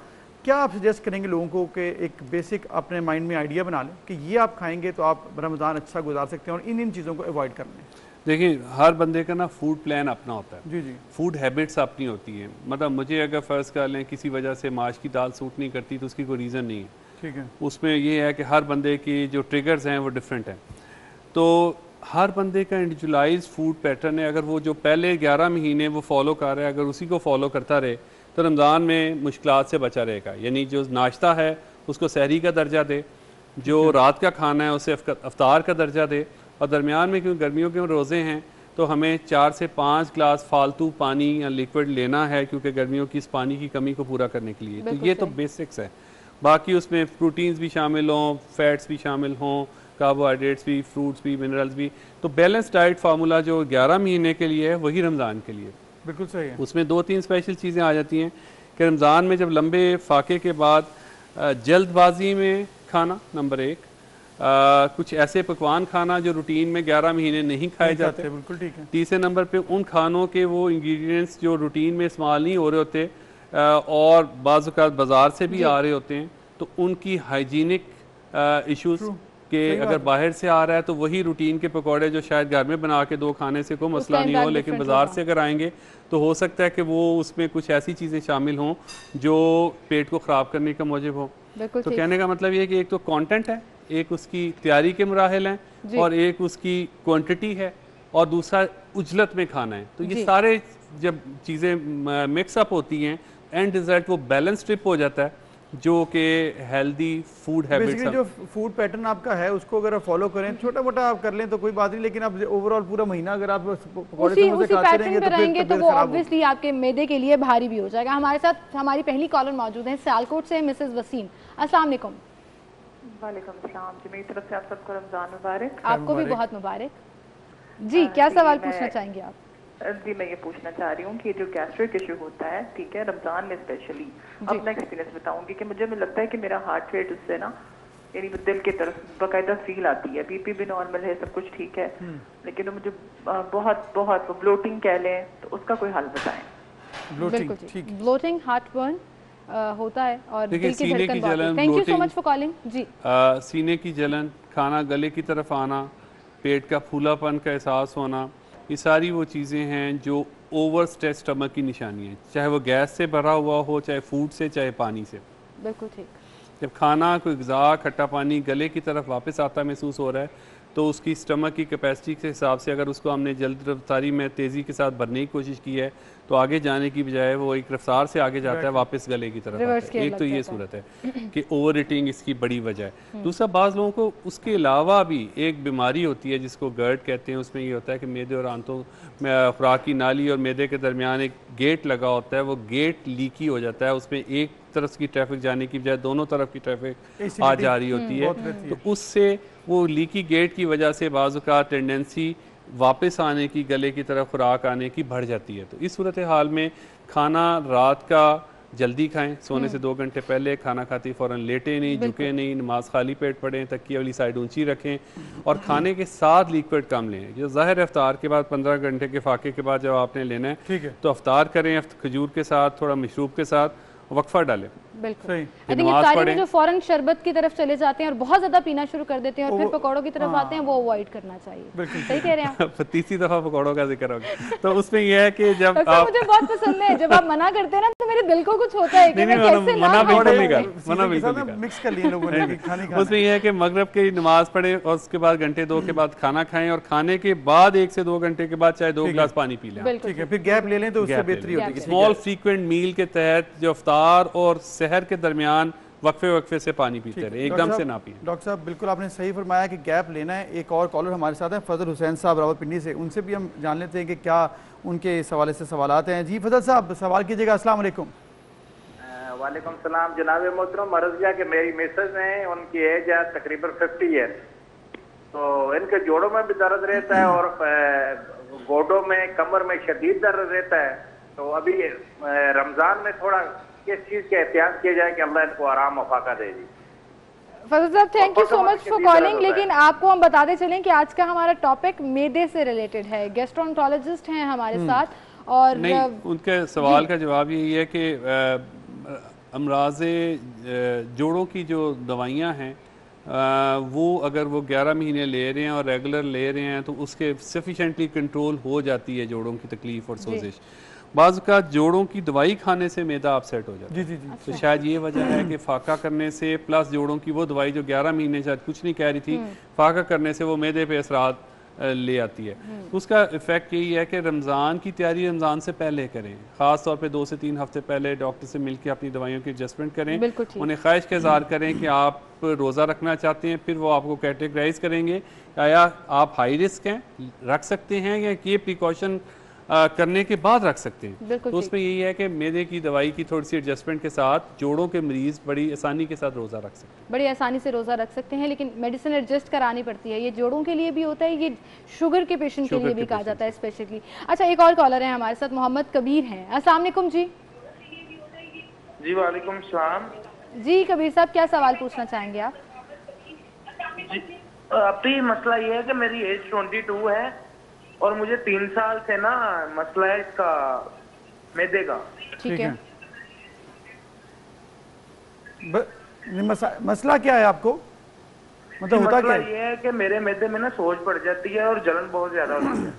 क्या आप सजेस्ट करेंगे लोगों को कि एक बेसिक अपने माइंड में आइडिया बना लें कि ये आप खाएंगे तो आप रमज़ान अच्छा गुजार सकते हैं और इन चीज़ों को अवॉइड कर लें? देखिए, हर बंदे का ना फूड प्लान अपना होता है। जी जी। फूड हैबिट्स अपनी होती हैं। मतलब मुझे अगर फ़र्ज़ कर लें किसी वजह से माश की दाल सूट नहीं करती तो उसकी कोई रीज़न नहीं है, ठीक है। उसमें ये है कि हर बंदे की जो ट्रिगर्स हैं वो डिफरेंट हैं, तो हर बंदे का इंडिविजुअलाइज फूड पैटर्न है। अगर वो जो पहले 11 महीने वो फॉलो कर रहा है, अगर उसी को फॉलो करता रहे तो रमज़ान में मुश्किलात से बचा रहेगा। यानी जो नाश्ता है उसको सहरी का दर्जा दे, जो रात का खाना है उसे अफ्तार का दर्जा दे, और दरमियान में क्योंकि गर्मियों के रोज़े हैं तो हमें 4 से 5 ग्लास फालतू पानी या लिक्विड लेना है, क्योंकि गर्मियों की इस पानी की कमी को पूरा करने के लिए। तो ये तो बेसिक्स है। बाकी उसमें प्रोटीन्स भी शामिल हों, फैट्स भी शामिल हों, कार्बोहाइड्रेट्स भी, फ्रूट्स भी, मिनरल्स भी। तो बैलेंस डाइट फार्मूला जो 11 महीने के लिए है वही रमज़ान के लिए बिल्कुल सही है। उसमें 2-3 स्पेशल चीज़ें आ जाती हैं कि रमज़ान में जब लंबे फाके के बाद जल्दबाजी में खाना, नंबर 1, कुछ ऐसे पकवान खाना जो रूटीन में 11 महीने नहीं खाए जाते। बिल्कुल ठीक है। तीसरे नंबर पे उन खानों के वो इंग्रेडिएंट्स जो रूटीन में इस्तेमाल नहीं हो रहे होते और बाज़ औक़ात बाज़ार से भी आ रहे होते हैं, तो उनकी हाइजीनिक इश्यूज़ कि अगर बाहर से आ रहा है तो वही रूटीन के पकौड़े जो शायद घर में बना के 2 खाने से कोई मसला नहीं हो, लेकिन बाज़ार से अगर आएंगे तो हो सकता है कि वो उसमें कुछ ऐसी चीज़ें शामिल हों जो पेट को ख़राब करने का मौजब हो। तो कहने का मतलब ये कि एक तो कंटेंट है, एक उसकी तैयारी के मराहल हैं और एक उसकी क्वांटिटी है और दूसरा उजलत में खाना है। तो ये सारे जब चीज़ें मिक्सअप होती हैं एंड रिजल्ट वो बैलेंस ट्रिप हो जाता है जो कि हेल्दी फूड हैबिट्स। जो फूड पैटर्न आपका है उसको अगर आप फॉलो करें, छोटा मोटा आप कर लें तो कोई बात नहीं, लेकिन आप ओवरऑल पूरा महीना अगर आप उसी पैटर्न पे रहेंगे तो वो ऑब्वियसली आपके मैदे के लिए भारी भी हो जाएगा। हमारे साथ हमारी पहली कॉलर मौजूद है सियालकोट से, मिसेस वसीम। अस्सलाम वालेकुम। वालेकुम सलाम जी, मेरी तरफ से आप सबको रमजान मुबारक। आपको भी बहुत मुबारक जी। क्या सवाल पूछना चाहेंगे आप? जी मैं ये पूछना चाह रही हूँ कि जो गैस्ट्रिक इशू होता है, ठीक है, रमजान में स्पेशली, अपना एक्सपीरियंस बताऊंगी कि मुझे लगता है कि मेरा हार्ट रेट उससे ना, यानी दिल की तरफ बाकायदा फील आती है। बीपी भी नॉर्मल है, सब कुछ ठीक है, लेकिन तो मुझे बहुत बहुत ब्लोटिंग कह लें तो उसका कोई हल बताएं। ब्लोटिंग, हार्टबर्न होता है और दिल की धड़कन बहुत है। Thank you so much for calling जी। सीने की जलन, खाना गले की तरफ आना, पेट का फूलापन का एहसास होना, ये सारी वो चीज़ें हैं जो ओवर स्ट्रेस स्टमक की निशानी है, चाहे वो गैस से भरा हुआ हो, चाहे फूड से, चाहे पानी से। बिल्कुल ठीक। जब खाना कोई ग़िज़ा खट्टा पानी गले की तरफ वापस आता महसूस हो रहा है तो उसकी स्टमक की कैपेसिटी के हिसाब से अगर उसको हमने जल्द रफ्तारी में तेज़ी के साथ भरने की कोशिश की है तो आगे जाने की बजाय वो एक रफ्तार से आगे जाता है, वापस गले की तरफ आता है। एक तो ये सूरत है कि ओवर ईटिंग इसकी बड़ी वजह है। दूसरा, बाज़ लोगों को उसके अलावा भी एक बीमारी होती है जिसको गर्ड कहते हैं। उसमें ये होता है कि मैदे और आंतों में, खुराक की नाली और मैदे के दरमियान एक गेट लगा होता है, वो गेट लीकी हो जाता है, उसमें एक तरफ की ट्रैफिक जाने की बजाय दोनों तरफ की ट्रैफिक आ जा रही होती है। तो उससे वो लीकी गेट की वजह से बाज़ औक़ात टेंडेंसी वापस आने की, गले की तरफ खुराक आने की बढ़ जाती है। तो इस सूरत हाल में खाना रात का जल्दी खाएं, सोने से 2 घंटे पहले। खाना खाते फ़ौरन लेटे नहीं, झुके नहीं, नमाज खाली पेट पढ़ें, तकिया वाली साइड ऊंची रखें और खाने के साथ लिक्विड कम लें। जो ज़ाहिर अफ्तार के बाद 15 घंटे के फाके के बाद जब आपने लेना है, ठीक है, तो अफ्तार करें खजूर के साथ, थोड़ा मशरूब के साथ, वक्फा डालें। बिल्कुल। आई थिंक इफ्तारी में जो फौरन शरबत की तरफ चले जाते हैं और बहुत ज्यादा पीना शुरू कर देते हैं और फिर पकौड़ों की तरफ आते हैं, वो अवॉइड करना चाहिए। सही कह रहे हैं आप। तीसरी दफा पकौड़ों का जिक्र हो गया। तो उसमें यह है कि जब आप मुझे बहुत पसंद है, जब आप मना करते हैं ना तो मेरे दिल को कुछ होता है कि मैं कैसे मना बिल्कुल नहीं कर, मना बिल्कुल नहीं कर, मिक्स कर लिए लोगों ने खाने का। उसमें यह है कि मगरिब की नमाज पढ़े और उसके बाद घंटे 2 के बाद खाना खाएं और खाने के बाद 1 से 2 घंटे के बाद चाहे 2 गिलास पानी पी लें। ठीक है, फिर गैप ले लें तो उससे बेहतरी होती है। स्मॉल फ्रीक्वेंट मील के तहत जो अफ्तार और सहर के दरमियान वक्फे से पानी पीते रहे, एकदम से ना पिए। डॉक्टर साहब बिल्कुल आपने सही फरमाया कि गैप लेना है। एक और कॉलर हमारे साथ हैं, फजल हुसैन साहब रावलपिंडी से, उनसे भी हम जान लेते हैं कि क्या उनके इस हवाले से सवालात हैं। जी फजल साहब, सवाल कीजिएगा। अस्सलाम वालेकुम। वालेकुम सलाम जनाब मोहतरम। अर्ज़िया कि मेरी मिसेज हैं, उनकी एज है तकरीबन 50 ईयर, तो इनके जोड़ों में भी दर्द रहता है और गोडों में, कमर में शदीद दर्द रहता है। तो अभी रमज़ान में थोड़ा किस चीज़ के एहतियात किया जाए कि अल्लाह इनको आराम वफाका दे दी। फजल साहब thank you so much for calling. लेकिन आपको हम बताते चलें कि आज का हमारा टॉपिक मैदे से रिलेटेड है। गैस्ट्रोएंटरोलॉजिस्ट हैं हमारे साथ और नहीं, उनके सवाल का जवाब यही है कि अमराज़े जोड़ों की जो दवाइयाँ हैं वो अगर वो 11 महीने ले रहे हैं और रेगुलर ले रहे हैं तो उसके सफिशेंटली कंट्रोल हो जाती है जोड़ों की तकलीफ और सोजिश। बाज़ का जोड़ों की दवाई खाने से मैदा अपसेट हो जाता है। जी। तो शायद ये वजह है कि फाका करने से प्लस जोड़ों की वो दवाई जो 11 महीने शायद कुछ नहीं कह रही थी, फाका करने से वो मैदे पे असरात ले आती है। उसका इफ़ेक्ट यही है कि रमज़ान की तैयारी रमज़ान से पहले करें, ख़ास तौर पे 2 से 3 हफ्ते पहले डॉक्टर से मिलकर अपनी दवाइयों की एडजस्टमेंट करें, उन्हें ख्वाहिश का इज़हार करें कि आप रोज़ा रखना चाहते हैं, फिर वो आपको कैटेगराइज करेंगे या आप हाई रिस्क हैं, रख सकते हैं, या ये प्रिकॉशन करने के बाद रख सकते हैं। तो उसमें यही है कि मैदे की दवाई की थोड़ी सी एडजस्टमेंट के साथ जोड़ों के मरीज़ बड़ी आसानी के साथ रोज़ा रख सकते हैं, बड़ी आसानी से रोज़ा रख सकते हैं, लेकिन मेडिसिन एडजस्ट करानी पड़ती है। ये जोड़ों के लिए भी होता है, ये शुगर के पेशेंट के लिए भी कहा जाता है स्पेशली। अच्छा, एक और कॉलर है हमारे साथ, मोहम्मद कबीर हैं। अस्सलाम वालेकुम जी। जी वालेकुम सलाम जी कबीर साहब, क्या सवाल पूछना चाहेंगे आप? जी, अभी मसला ये है कि मेरी एज 22 है और मुझे 3 साल से ना मसला है इसका मैदे का। ठीक है। मसला क्या है आपको, मतलब होता क्या है? ये है कि मेरे मैदे में ना सोज पड़ जाती है और जलन बहुत ज्यादा होती है।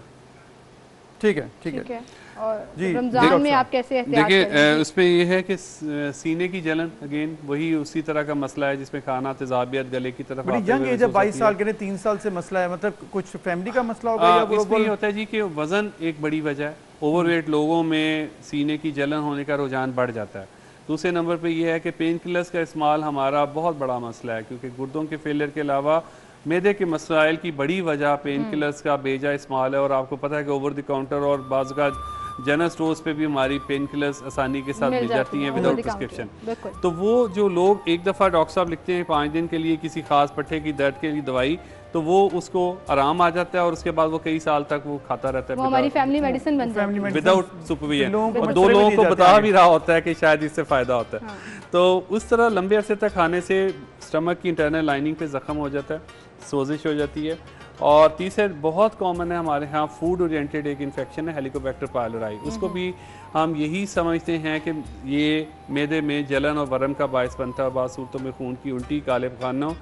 ठीक है, ठीक है। और रमजान में आप कैसे एहतियात देखिए, करेंगे? उसमें ये है कि सीने की जलन अगेन वही उसी तरह का मसला है जिसमें खाना तेजाबियत गले की तरफ बड़ी यंग एज है, 22 साल के, 3 साल से मसला है, मतलब कुछ फैमिली का मसला होगा या इसमें ये होता है जी कि वजन एक बड़ी वजह है। ओवरवेट लोगों में सीने की जलन होने का रुझान बढ़ जाता है। दूसरे नंबर पे ये है कि पेन किलर्स का इस्तेमाल हमारा बहुत बड़ा मसला है, क्योंकि गुर्दों के फेलियर के अलावा मैदे के मसाइल की बड़ी वजह पेन किलर्स का बेजा इस्तेमाल है। और आपको पता है कि ओवर द काउंटर और बाज़ का जनरल स्टोर्स पे भी हमारी पेन किलर्स आसानी के साथ मिल जाती हैं विदाउट प्रिस्क्रिप्शन। तो वो जो लोग एक दफ़ा डॉक्टर साहब लिखते हैं 5 दिन के लिए किसी खास पट्टे की दर्द के लिए दवाई, तो वो उसको आराम आ जाता है और उसके बाद वो कई साल तक वो खाता रहता है, वो हमारी फैमिली मेडिसिन बन जाती है विदाउट सुपरविजन। और 2 लोगों को बता भी रहा होता है कि शायद इससे फ़ायदा होता है। तो उस तरह लंबे अरसे तक खाने से स्टमक की इंटरनल लाइनिंग पे ज़ख्म हो जाता है, सोजिश हो जाती है। और तीसरे बहुत कॉमन है हमारे यहाँ फूड ओरिएंटेड एक इन्फेक्शन है, हेलिकोबैक्टर पायलोराई। उसको भी हम यही समझते हैं कि ये मैदे में जलन और वरम का बायस बनता है। बाद सूरतों में खून की उल्टी, काले पखानों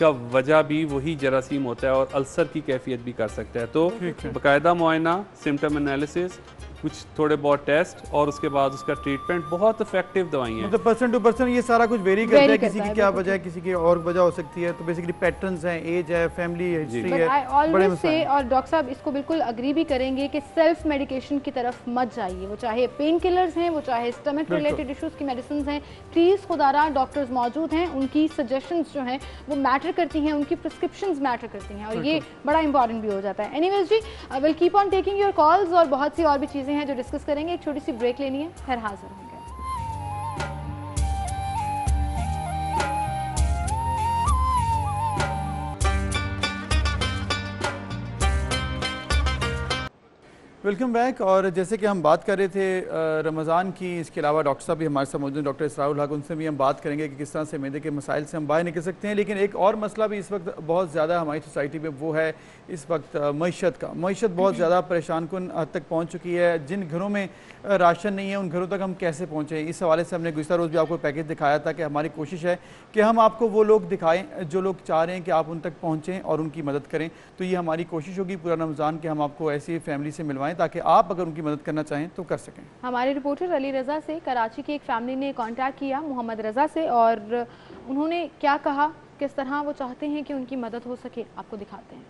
का वजह भी वही जरासीम होता है और अल्सर की कैफियत भी कर सकता है। तो बाकायदा मुआयना, सिम्टम एनालिसिस, कुछ थोड़े बहुत टेस्ट और उसके बाद उसका ट्रीटमेंट, बहुत इफेक्टिव दवाइयाँ। मतलब पर्सन टू पर्सन ये सारा कुछ वेरी करता है, किसी की क्या वजह है, किसी की और वजह हो सकती है। तो बेसिकली पैटर्न्स हैं, एज है, फैमिली हिस्ट्री है, बड़े मसले हैं। और डॉक्टर साहब इसको बिल्कुल अग्री भी करेंगे कि सेल्फ मेडिकेशन की तरफ मत जाइए, वो चाहे पेन किलर्स हैं, वो चाहे स्टमक रिलेटेड इश्यूज की मेडिसिन हैं। प्लीज़ खुदारा डॉक्टर्स मौजूद हैं, उनकी सजेशंस जो हैं वो मैटर करती हैं, उनकी प्रिस्क्रिप्शंस मैटर करती हैं, और ये बड़ा इंपॉर्टेंट भी हो जाता है। एनीवेज जी, will keep on taking your calls और बहुत सी और भी चीज़ें हैं जो डिस्कस करेंगे। एक छोटी सी ब्रेक लेनी है, फिर हाजिर होंगे। Welcome back. और जैसे कि हम बात कर रहे थे रमज़ान की, इसके अलावा डॉक्टर साहब भी हमारे साथ मौजूद हैं, डॉक्टर इसरारुल हक, उनसे भी हम बात करेंगे कि किस तरह से मैदे के मसाइल से हम बाहर निकल सकते हैं। लेकिन एक और मसला भी इस वक्त बहुत ज़्यादा हमारी सोसाइटी में, वो है इस वक्त मईशत का। मईशत बहुत ज़्यादा परेशान कुन हद तक पहुँच चुकी है। जिन घरों में राशन नहीं है उन घरों तक हम कैसे पहुँचें, इस हवाले से हमने गुज़िश्ता रोज़ भी आपको पैकेज दिखाया था कि हमारी कोशिश है कि हम आपको वो लोग दिखाएं जो लोग चाह रहे हैं कि आप उन तक पहुँचें और उनकी मदद करें। तो ये हमारी कोशिश होगी पूरा रमज़ान कि हम आपको ऐसी फैमिली से मिलवाएं ताकि आप अगर उनकी मदद करना चाहें तो कर सकें। हमारे रिपोर्टर अली रज़ा से कराची की एक फैमिली ने कांटेक्ट किया मोहम्मद रज़ा से, और उन्होंने क्या कहा, किस तरह वो चाहते हैं कि उनकी मदद हो सके, आपको दिखाते हैं।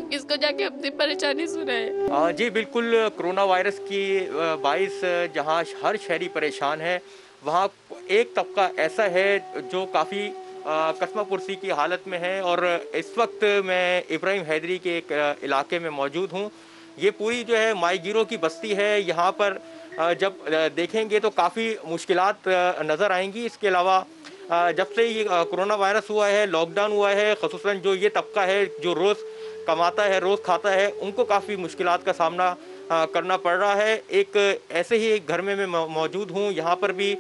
किसको जाके अपनी परेशानी सुनाए। जी बिल्कुल, कोरोना वायरस की बाइस जहां हर शहरी परेशान है, वहां एक तबका ऐसा है जो काफ़ी कस्मा पुरसी की हालत में है। और इस वक्त मैं इब्राहिम हैदरी के एक इलाके में मौजूद हूं। ये पूरी जो है माईगीरों की बस्ती है। यहाँ पर जब देखेंगे तो काफ़ी मुश्किलात नज़र आएंगी। इसके अलावा जब से ये कोरोना वायरस हुआ है, लॉकडाउन हुआ है, ख़ुसूसन जो ये तबका है जो रोज़ कमाता है, रोज़ खाता है, उनको काफ़ी मुश्किलात का सामना करना पड़ रहा है। एक ऐसे ही एक घर में मैं मौजूद हूँ। यहाँ पर भी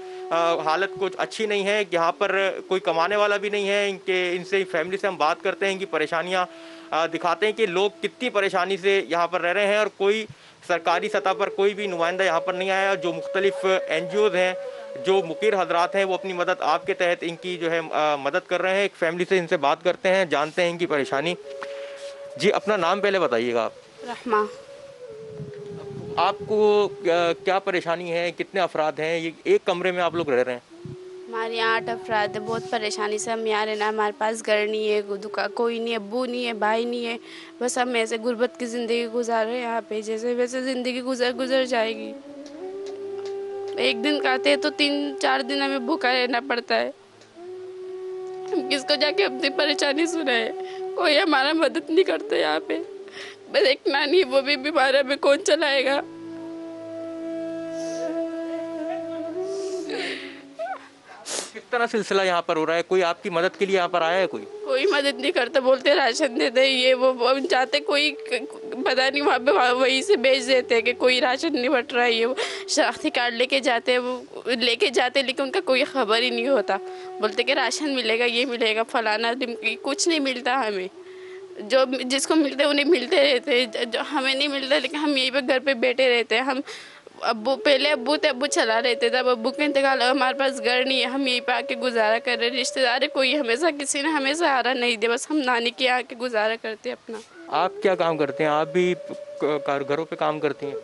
हालत कुछ अच्छी नहीं है। यहाँ पर कोई कमाने वाला भी नहीं है। इनसे फैमिली से हम बात करते हैं, इनकी परेशानियाँ दिखाते हैं कि लोग कितनी परेशानी से यहाँ पर रह रहे हैं, और कोई सरकारी सतह पर कोई भी नुमाइंदा यहाँ पर नहीं आया। जो मुख्तलिफ NGOs हैं, जो मुकीर हजरात हैं, वो अपनी मदद आपके तहत इनकी जो है मदद कर रहे हैं। एक फैमिली से इनसे बात करते हैं, जानते हैं इनकी परेशानी। जी, अपना नाम पहले बताइएगा आप। रहमा। आपको क्या परेशानी है, कितने अफराद हैं, ये एक कमरे में आप लोग रह रहे हैं? हमारे यहाँ 8 अफराद है, बहुत परेशानी से हम यहाँ रहना। हमारे पास घर नहीं है, दुकान कोई नहीं है, अब्बू नहीं है, भाई नहीं है, बस हम ऐसे गुर्बत की ज़िंदगी गुजार रहे हैं यहाँ पे। जैसे वैसे ज़िंदगी गुजर जाएगी। एक दिन खाते हैं तो 3-4 दिन हमें भूखा रहना पड़ता है। हम किसको जाके अपनी परेशानी सुनाए, कोई हमारा मदद नहीं करता यहाँ पे। बस एक नानी, वो भी बीमार है, हमें कौन चलाएगा। किस तरह सिलसिला यहाँ पर हो रहा है? कोई आपकी मदद के लिए यहाँ पर आया है? कोई मदद नहीं करता, बोलते राशन दे दे, ये वो चाहते कोई पता नहीं वहाँ पे वहीं से भेज देते हैं कि कोई राशन नहीं बट रहा है। ये वो शनाख्ती कार्ड लेके जाते हैं, वो लेके जाते लेकिन उनका कोई खबर ही नहीं होता। बोलते कि राशन मिलेगा, ये मिलेगा, फलाना, कुछ नहीं मिलता हमें। जो जिसको मिलते उन्हें मिलते रहते, जो हमें नहीं मिलता। लेकिन हम यहीं पर घर पे बैठे रहते हैं। हम पहले अब्बू चला रहते थे, अब अब्बू का इंतकाल, हमारे पास घर नहीं है, हम यहीं पे आके गुजारा कर रहे हैं। रिश्तेदार कोई हमेशा किसी ने हमें सहारा नहीं दिया, बस हम नानी के आके गुजारा करते हैं अपना। आप क्या काम करते हैं? आप भी घरों पे काम करती हैं?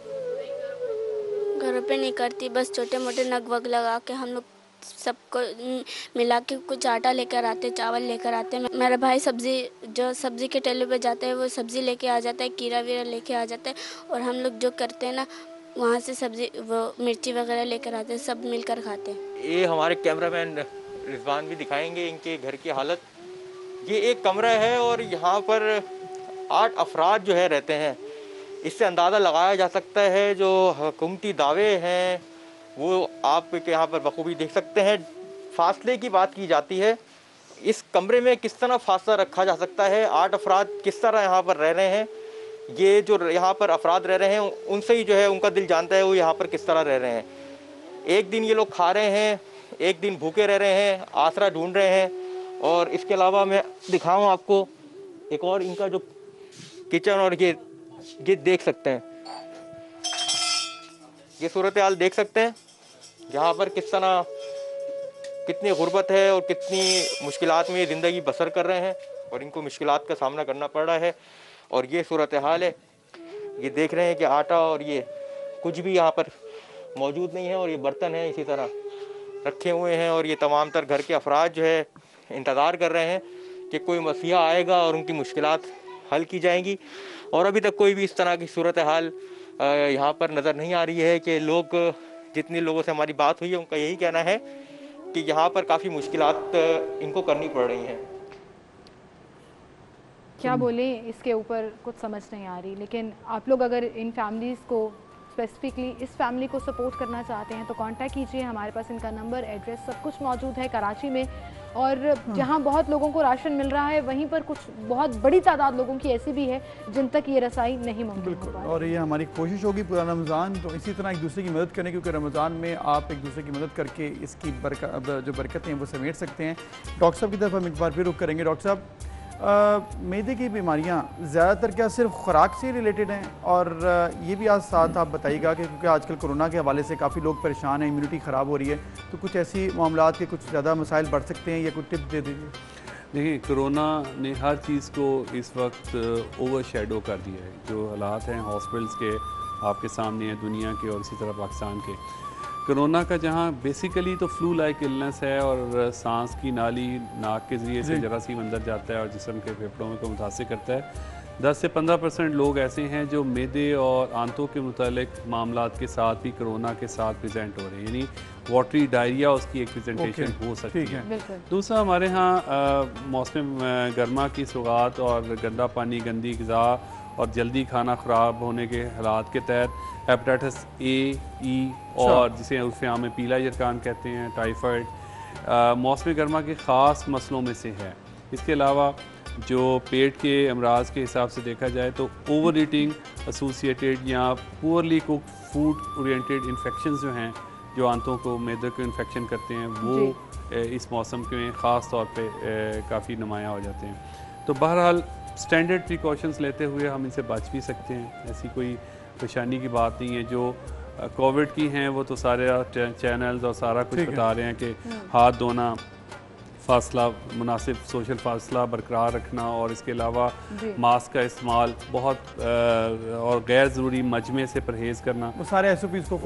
घरों पे नहीं करती, बस छोटे मोटे नग वग लगा के हम लोग सबको मिला के कुछ आटा लेकर आते, चावल लेकर आते। मेरा भाई सब्जी के ठेले पे जाता है, वो सब्जी लेके आ जाता है, कीरा वीरा लेके आ जाता है। और हम लोग जो करते हैं ना, वहाँ से सब्जी वो मिर्ची वगैरह लेकर आते हैं, सब मिलकर खाते हैं। ये हमारे कैमरामैन रिजवान भी दिखाएंगे इनके घर की हालत। ये एक कमरा है और यहाँ पर 8 अफराद जो है रहते हैं। इससे अंदाज़ा लगाया जा सकता है जो हुकूमती दावे हैं वो आप यहाँ पर बखूबी देख सकते हैं। फासले की बात की जाती है, इस कमरे में किस तरह फासला रखा जा सकता है, 8 अफराद किस तरह यहाँ पर रह रहे हैं। ये जो यहाँ पर अफराद रह रहे हैं उनसे ही जो है उनका दिल जानता है वो यहाँ पर किस तरह रह रहे हैं। एक दिन ये लोग खा रहे हैं, एक दिन भूखे रह रहे हैं, आसरा ढूंढ रहे हैं। और इसके अलावा मैं दिखाऊं आपको एक और इनका जो किचन, और ये देख सकते हैं, ये सूरत हाल देख सकते हैं यहाँ पर किस तरह कितनी गुर्बत है और कितनी मुश्किलात में ये ज़िंदगी बसर कर रहे हैं और इनको मुश्किलात का सामना करना पड़ रहा है। और ये सूरत हाल है, ये देख रहे हैं कि आटा और ये कुछ भी यहाँ पर मौजूद नहीं है और ये बर्तन हैं इसी तरह रखे हुए हैं। और ये तमाम तर घर के अफराद जो है इंतज़ार कर रहे हैं कि कोई मसीहा आएगा और उनकी मुश्किलात हल की जाएंगी। और अभी तक कोई भी इस तरह की सूरत हाल यहाँ पर नज़र नहीं आ रही है कि लोग, जितने लोगों से हमारी बात हुई है उनका यही कहना है कि यहाँ पर काफ़ी मुश्किलात इनको करनी पड़ रही हैं। क्या बोले इसके ऊपर कुछ समझ नहीं आ रही। लेकिन आप लोग अगर इन फैमिलीज़ को स्पेसिफिकली इस फैमिली को सपोर्ट करना चाहते हैं तो कांटेक्ट कीजिए। हमारे पास इनका नंबर, एड्रेस सब कुछ मौजूद है कराची में। और जहां बहुत लोगों को राशन मिल रहा है वहीं पर कुछ बहुत बड़ी तादाद लोगों की ऐसी भी है जिन तक ये रसाई नहीं मुमकिन हो पा रही। और ये हमारी कोशिश होगी पूरा रमज़ान तो इसी तरह एक दूसरे की मदद करने, क्योंकि रमज़ान में आप एक दूसरे की मदद करके इसकी जो बरकतें हैं वो समेट सकते हैं। डॉक्टर साहब की तरफ हम एक बार फिर रुख करेंगे। डॉक्टर साहब, मैदे की बीमारियां ज़्यादातर क्या सिर्फ खुराक से रिलेटेड हैं? और ये भी आज साथ आप बताइएगा कि क्योंकि आजकल कोरोना के हवाले से काफ़ी लोग परेशान हैं, इम्यूनिटी ख़राब हो रही है, तो कुछ ऐसी मामलात के कुछ ज़्यादा मसाइल बढ़ सकते हैं या कुछ टिप दे दीजिए। देखिए, कोरोना ने हर चीज़ को इस वक्त ओवर शेडो कर दिया है। जो हालात हैं हॉस्पिटल्स के आपके सामने हैं, दुनिया के और इसी तरह पाकिस्तान के। कोरोना का जहाँ बेसिकली तो फ्लू लाइक इलनेस है और सांस की नाली नाक के ज़रिए से जरासीम अंदर जाता है और जिस्म के फेफड़ों में को मुतासिर करता है। 10 से 15% लोग ऐसे हैं जो मैदे और आंतों के मुतालिक मामलात के साथ भी कोरोना के साथ प्रेजेंट हो रहे हैं, यानी वाटरी डायरिया उसकी एक प्रेजेंटेशन हो सकती है। दूसरा, हमारे यहाँ मौसम गर्मा की सौगात और गंदा पानी, गंदी ग़िज़ा और जल्दी खाना ख़राब होने के हालात के तहत हेपेटाइटिस ए, ई और जिसे उर्फ़ में पीला यरकान कहते हैं, टाइफाइड मौसम गर्मा के ख़ास मसलों में से है। इसके अलावा जो पेट के अमराज के हिसाब से देखा जाए तो ओवर ईटिंग एसोसिएटेड या poorly cook food oriented infections जो हैं, जो आंतों को मैदे को इन्फेक्शन करते हैं, वो इस मौसम में ख़ास तौर पे काफ़ी नुमायाँ हो जाते हैं। तो बहरहाल स्टैंडर्ड प्रिकॉशंस लेते हुए हम इनसे बच भी सकते हैं, ऐसी कोई परेशानी की बात नहीं है। जो कोविड की हैं वो तो सारे चैनल्स और सारा कुछ बता रहे हैं कि हाथ धोना, फासला, मुनासिब सोशल फासला बरकरार रखना और इसके अलावा मास्क का इस्तेमाल बहुत और गैर ज़रूरी मजमे से परहेज़ करना, वो सारे SOPs को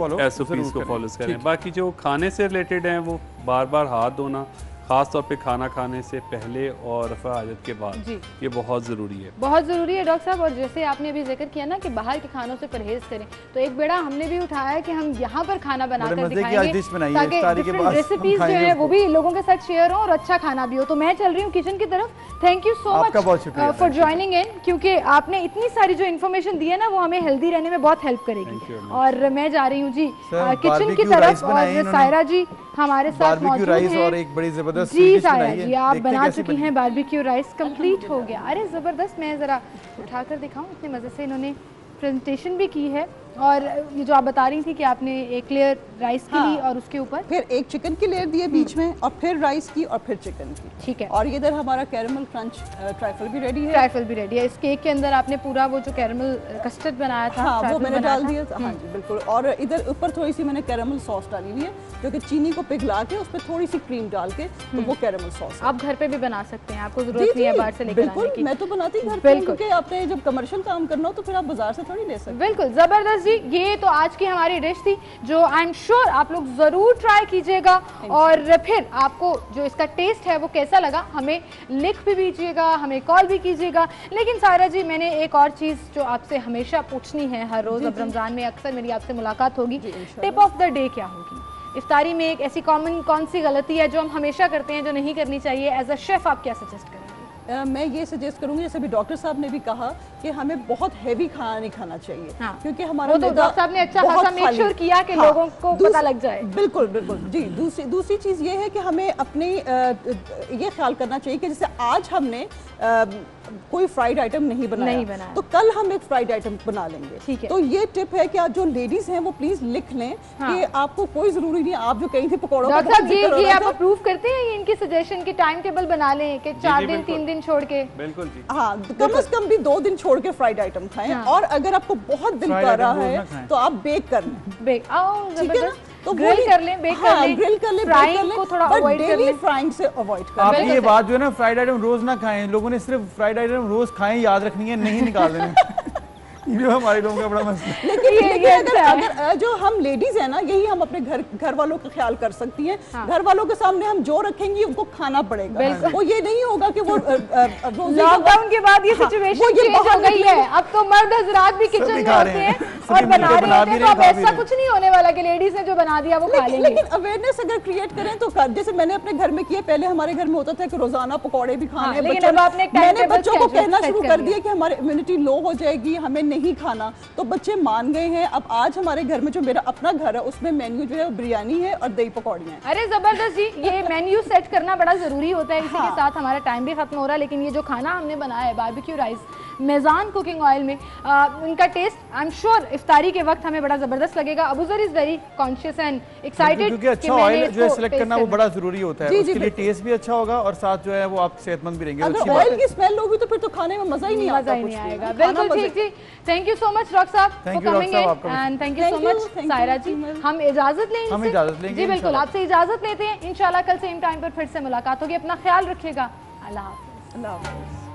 फॉलो करें। बाकी जो खाने से रिलेटेड हैं वो बार बार हाथ धोना, ख़ास तौर पे खाना खाने से पहले और रफ़ा हाजत के बाद, ये बहुत ज़रूरी है, बहुत ज़रूरी है डॉक्टर साहब। और जैसे आपने अभी जिक्र किया ना कि बाहर के खानों से परहेज करें, तो एक बेड़ा हमने भी उठाया है कि हम यहाँ पर खाना बनाकर दिखाएंगे ताकि डिफरेंट रेसिपीज जो है वो भी लोगों के साथ शेयर हो और अच्छा खाना भी हो। तो मैं चल रही हूँ किचन की तरफ। Thank you so much for joining in, क्योंकि आपने इतनी सारी जो इन्फॉर्मेशन दी है ना वो हमें हेल्दी रहने में बहुत हेल्प करेगी। और मैं जा रही हूँ जी किचन की तरफ, और सायरा जी हमारे साथ मौजूद हैं। और एक बड़ी जबरदस्त जी सायरा जी, आप बना चुकी हैं बारबेक्यू राइस, कंप्लीट हो गया। अरे ज़बरदस्त, मैं ज़रा उठाकर दिखाऊं, इतने मज़े से इन्होंने प्रेजेंटेशन भी की है। और ये जो आप बता रही थी कि आपने एक लेयर राइस की ली और उसके ऊपर फिर एक चिकन की लेयर दी है बीच में, और फिर राइस की और फिर चिकन की। ठीक है। और ये इधर हमारा कैरेमल क्रंच ट्राइफल भी रेडी है। ट्राइफल भी रेडी है। इस केक के अंदर आपने पूरा वो जो कैरेमल कस्टर्ड बनाया था, हाँ, वो मैंने डाल दिया था। हाँ जी बिल्कुल। और इधर ऊपर थोड़ी सी मैंने कैरेमल सॉस डाली हुई है, जो कि चीनी को पिघला के उस पर थोड़ी सी क्रीम डाल के, तो वो कैरेमल सॉस आप घर पे भी बना सकते हैं, आपको जरूरत नहीं है बाहर से लेकर आने की। मैं तो बनाती हूँ घर पे, क्योंकि आपने जब कमर्शियल काम करना हो तो फिर आप बाजार से थोड़ी ले सकते। बिल्कुल जबरदस्त जी, ये तो आज की हमारी डिश थी जो आई एम श्योर आप लोग जरूर ट्राई कीजिएगा, और फिर आपको जो इसका टेस्ट है वो कैसा लगा हमें लिख भी दीजिएगा, हमें कॉल भी कीजिएगा। लेकिन सायरा जी, मैंने एक और चीज़ जो आपसे हमेशा पूछनी है हर रोज़, अब रमज़ान में अक्सर मेरी आपसे मुलाकात होगी, टिप ऑफ द डे क्या होगी? इफ्तारी में एक ऐसी कौन सी गलती है जो हम हमेशा करते हैं जो नहीं करनी चाहिए? एज अ शेफ आप क्या सजेस्ट करेंगे? मैं ये सजेस्ट करूंगी, जैसे भी डॉक्टर साहब ने भी कहा कि हमें बहुत हैवी खाना नहीं खाना चाहिए। हाँ। क्योंकि हमारा तो डॉक्टर साहब ने अच्छा खासा मेक श्योर किया कि लोगों को पता लग जाए। बिल्कुल बिल्कुल जी। दूसरी चीज़ ये है कि हमें अपने ये ख्याल करना चाहिए कि जैसे आज हमने कोई फ्राइड आइटम नहीं बनाया, तो कल हम एक फ्राइड आइटम बना लेंगे। ठीक है। तो ये टिप है कि आज जो लेडीज हैं वो प्लीज लिख लें कि आपको कोई जरूरी नहीं, आप जो कहीं थे पकौड़ों का ये आप अप्रूव करते हैं ये इनकी सजेशन की टाइम टेबल बना लें कि 4 दिन 3 दिन छोड़ के? बिल्कुल जी। हाँ, कम से कम भी 2 दिन छोड़ के फ्राइड आइटम खाएं। और अगर आपको बहुत दिल कर रहा है तो आप बेक कर लें। ठीक है ना, तो ग्रिल कर लें, बेक कर लें, ग्रिल कर लें, फ्राइंग को थोड़ा अवॉइड कर लें। फ्राइंग से अवॉइड कर आप ये बात जो है ना, फ्राइड आइटम रोज ना खाएं। लोगों ने सिर्फ फ्राइड आइटम रोज खाएं याद रखनी है, नहीं निकाल देना। ये हमारे लोगों का बड़ा मसला। लेकिन अगर जो हम लेडीज है ना, यही हम अपने घर वालों का ख्याल कर सकती हैं। घर वालों के सामने हम जो रखेंगे उनको खाना पड़ेगा। वो ये नहीं होगा कि वो लॉकडाउन के बाद ये सिचुएशन चेंज हो गई है। अब तो मर्द हजरात भी किचन में होते हैं और बना रहे हैं, तो अब ऐसा कुछ नहीं होने वाला कि लेडीज ने जो बना दिया वो खा लेंगे। लेकिन अवेयरनेस अगर क्रिएट करें तो जैसे मैंने अपने घर में किया, पहले हमारे घर में होता था कि रोजाना पकौड़े भी खाने हैं। मैंने बच्चों को कहना शुरू कर दिया कि हमारी इम्यूनिटी लो हो जाएगी, हमें नहीं खाना। तो बच्चे मान गए हैं। अब आज हमारे घर में जो मेरा अपना घर है उसमें मेन्यू जो है बिरयानी है और दही पकौड़ियाँ हैं। अरे जबरदस्त जी, ये मेन्यू सेट करना बड़ा जरूरी होता है। इसी के साथ हमारा टाइम भी खत्म हो रहा है, लेकिन ये जो खाना हमने बनाया है बारबेक्यू राइस मेज़ान कुकिंग ऑयल में, इनका टेस्ट आई एम श्योर इफ्तारी के वक्त हमें बड़ा जबरदस्त लगेगा। Abuzar is very conscious and excited क्योंकि अच्छा ऑयल जो है सिलेक्ट करना वो बड़ा जरूरी होता है। उसके लिए टेस्ट भी अच्छा होगा और साथ जो है वो आप सेहतमंद भी रहेंगे। अगर ऑयल की स्मेल होगी तो फिर तो खाने में मजा ही नहीं आएगा। बिल्कुल ठीक जी। Thank you so much doctor साहब for coming in, and thank you so much Saira ji. हम इजाजत लेंगे जी, बिल्कुल आपसे इजाजत लेते हैं। इंशाल्लाह कल सेम टाइम पर फिर से मुलाकात होगी। अपना ख्याल रखिएगा। अल्लाह हाफिज़।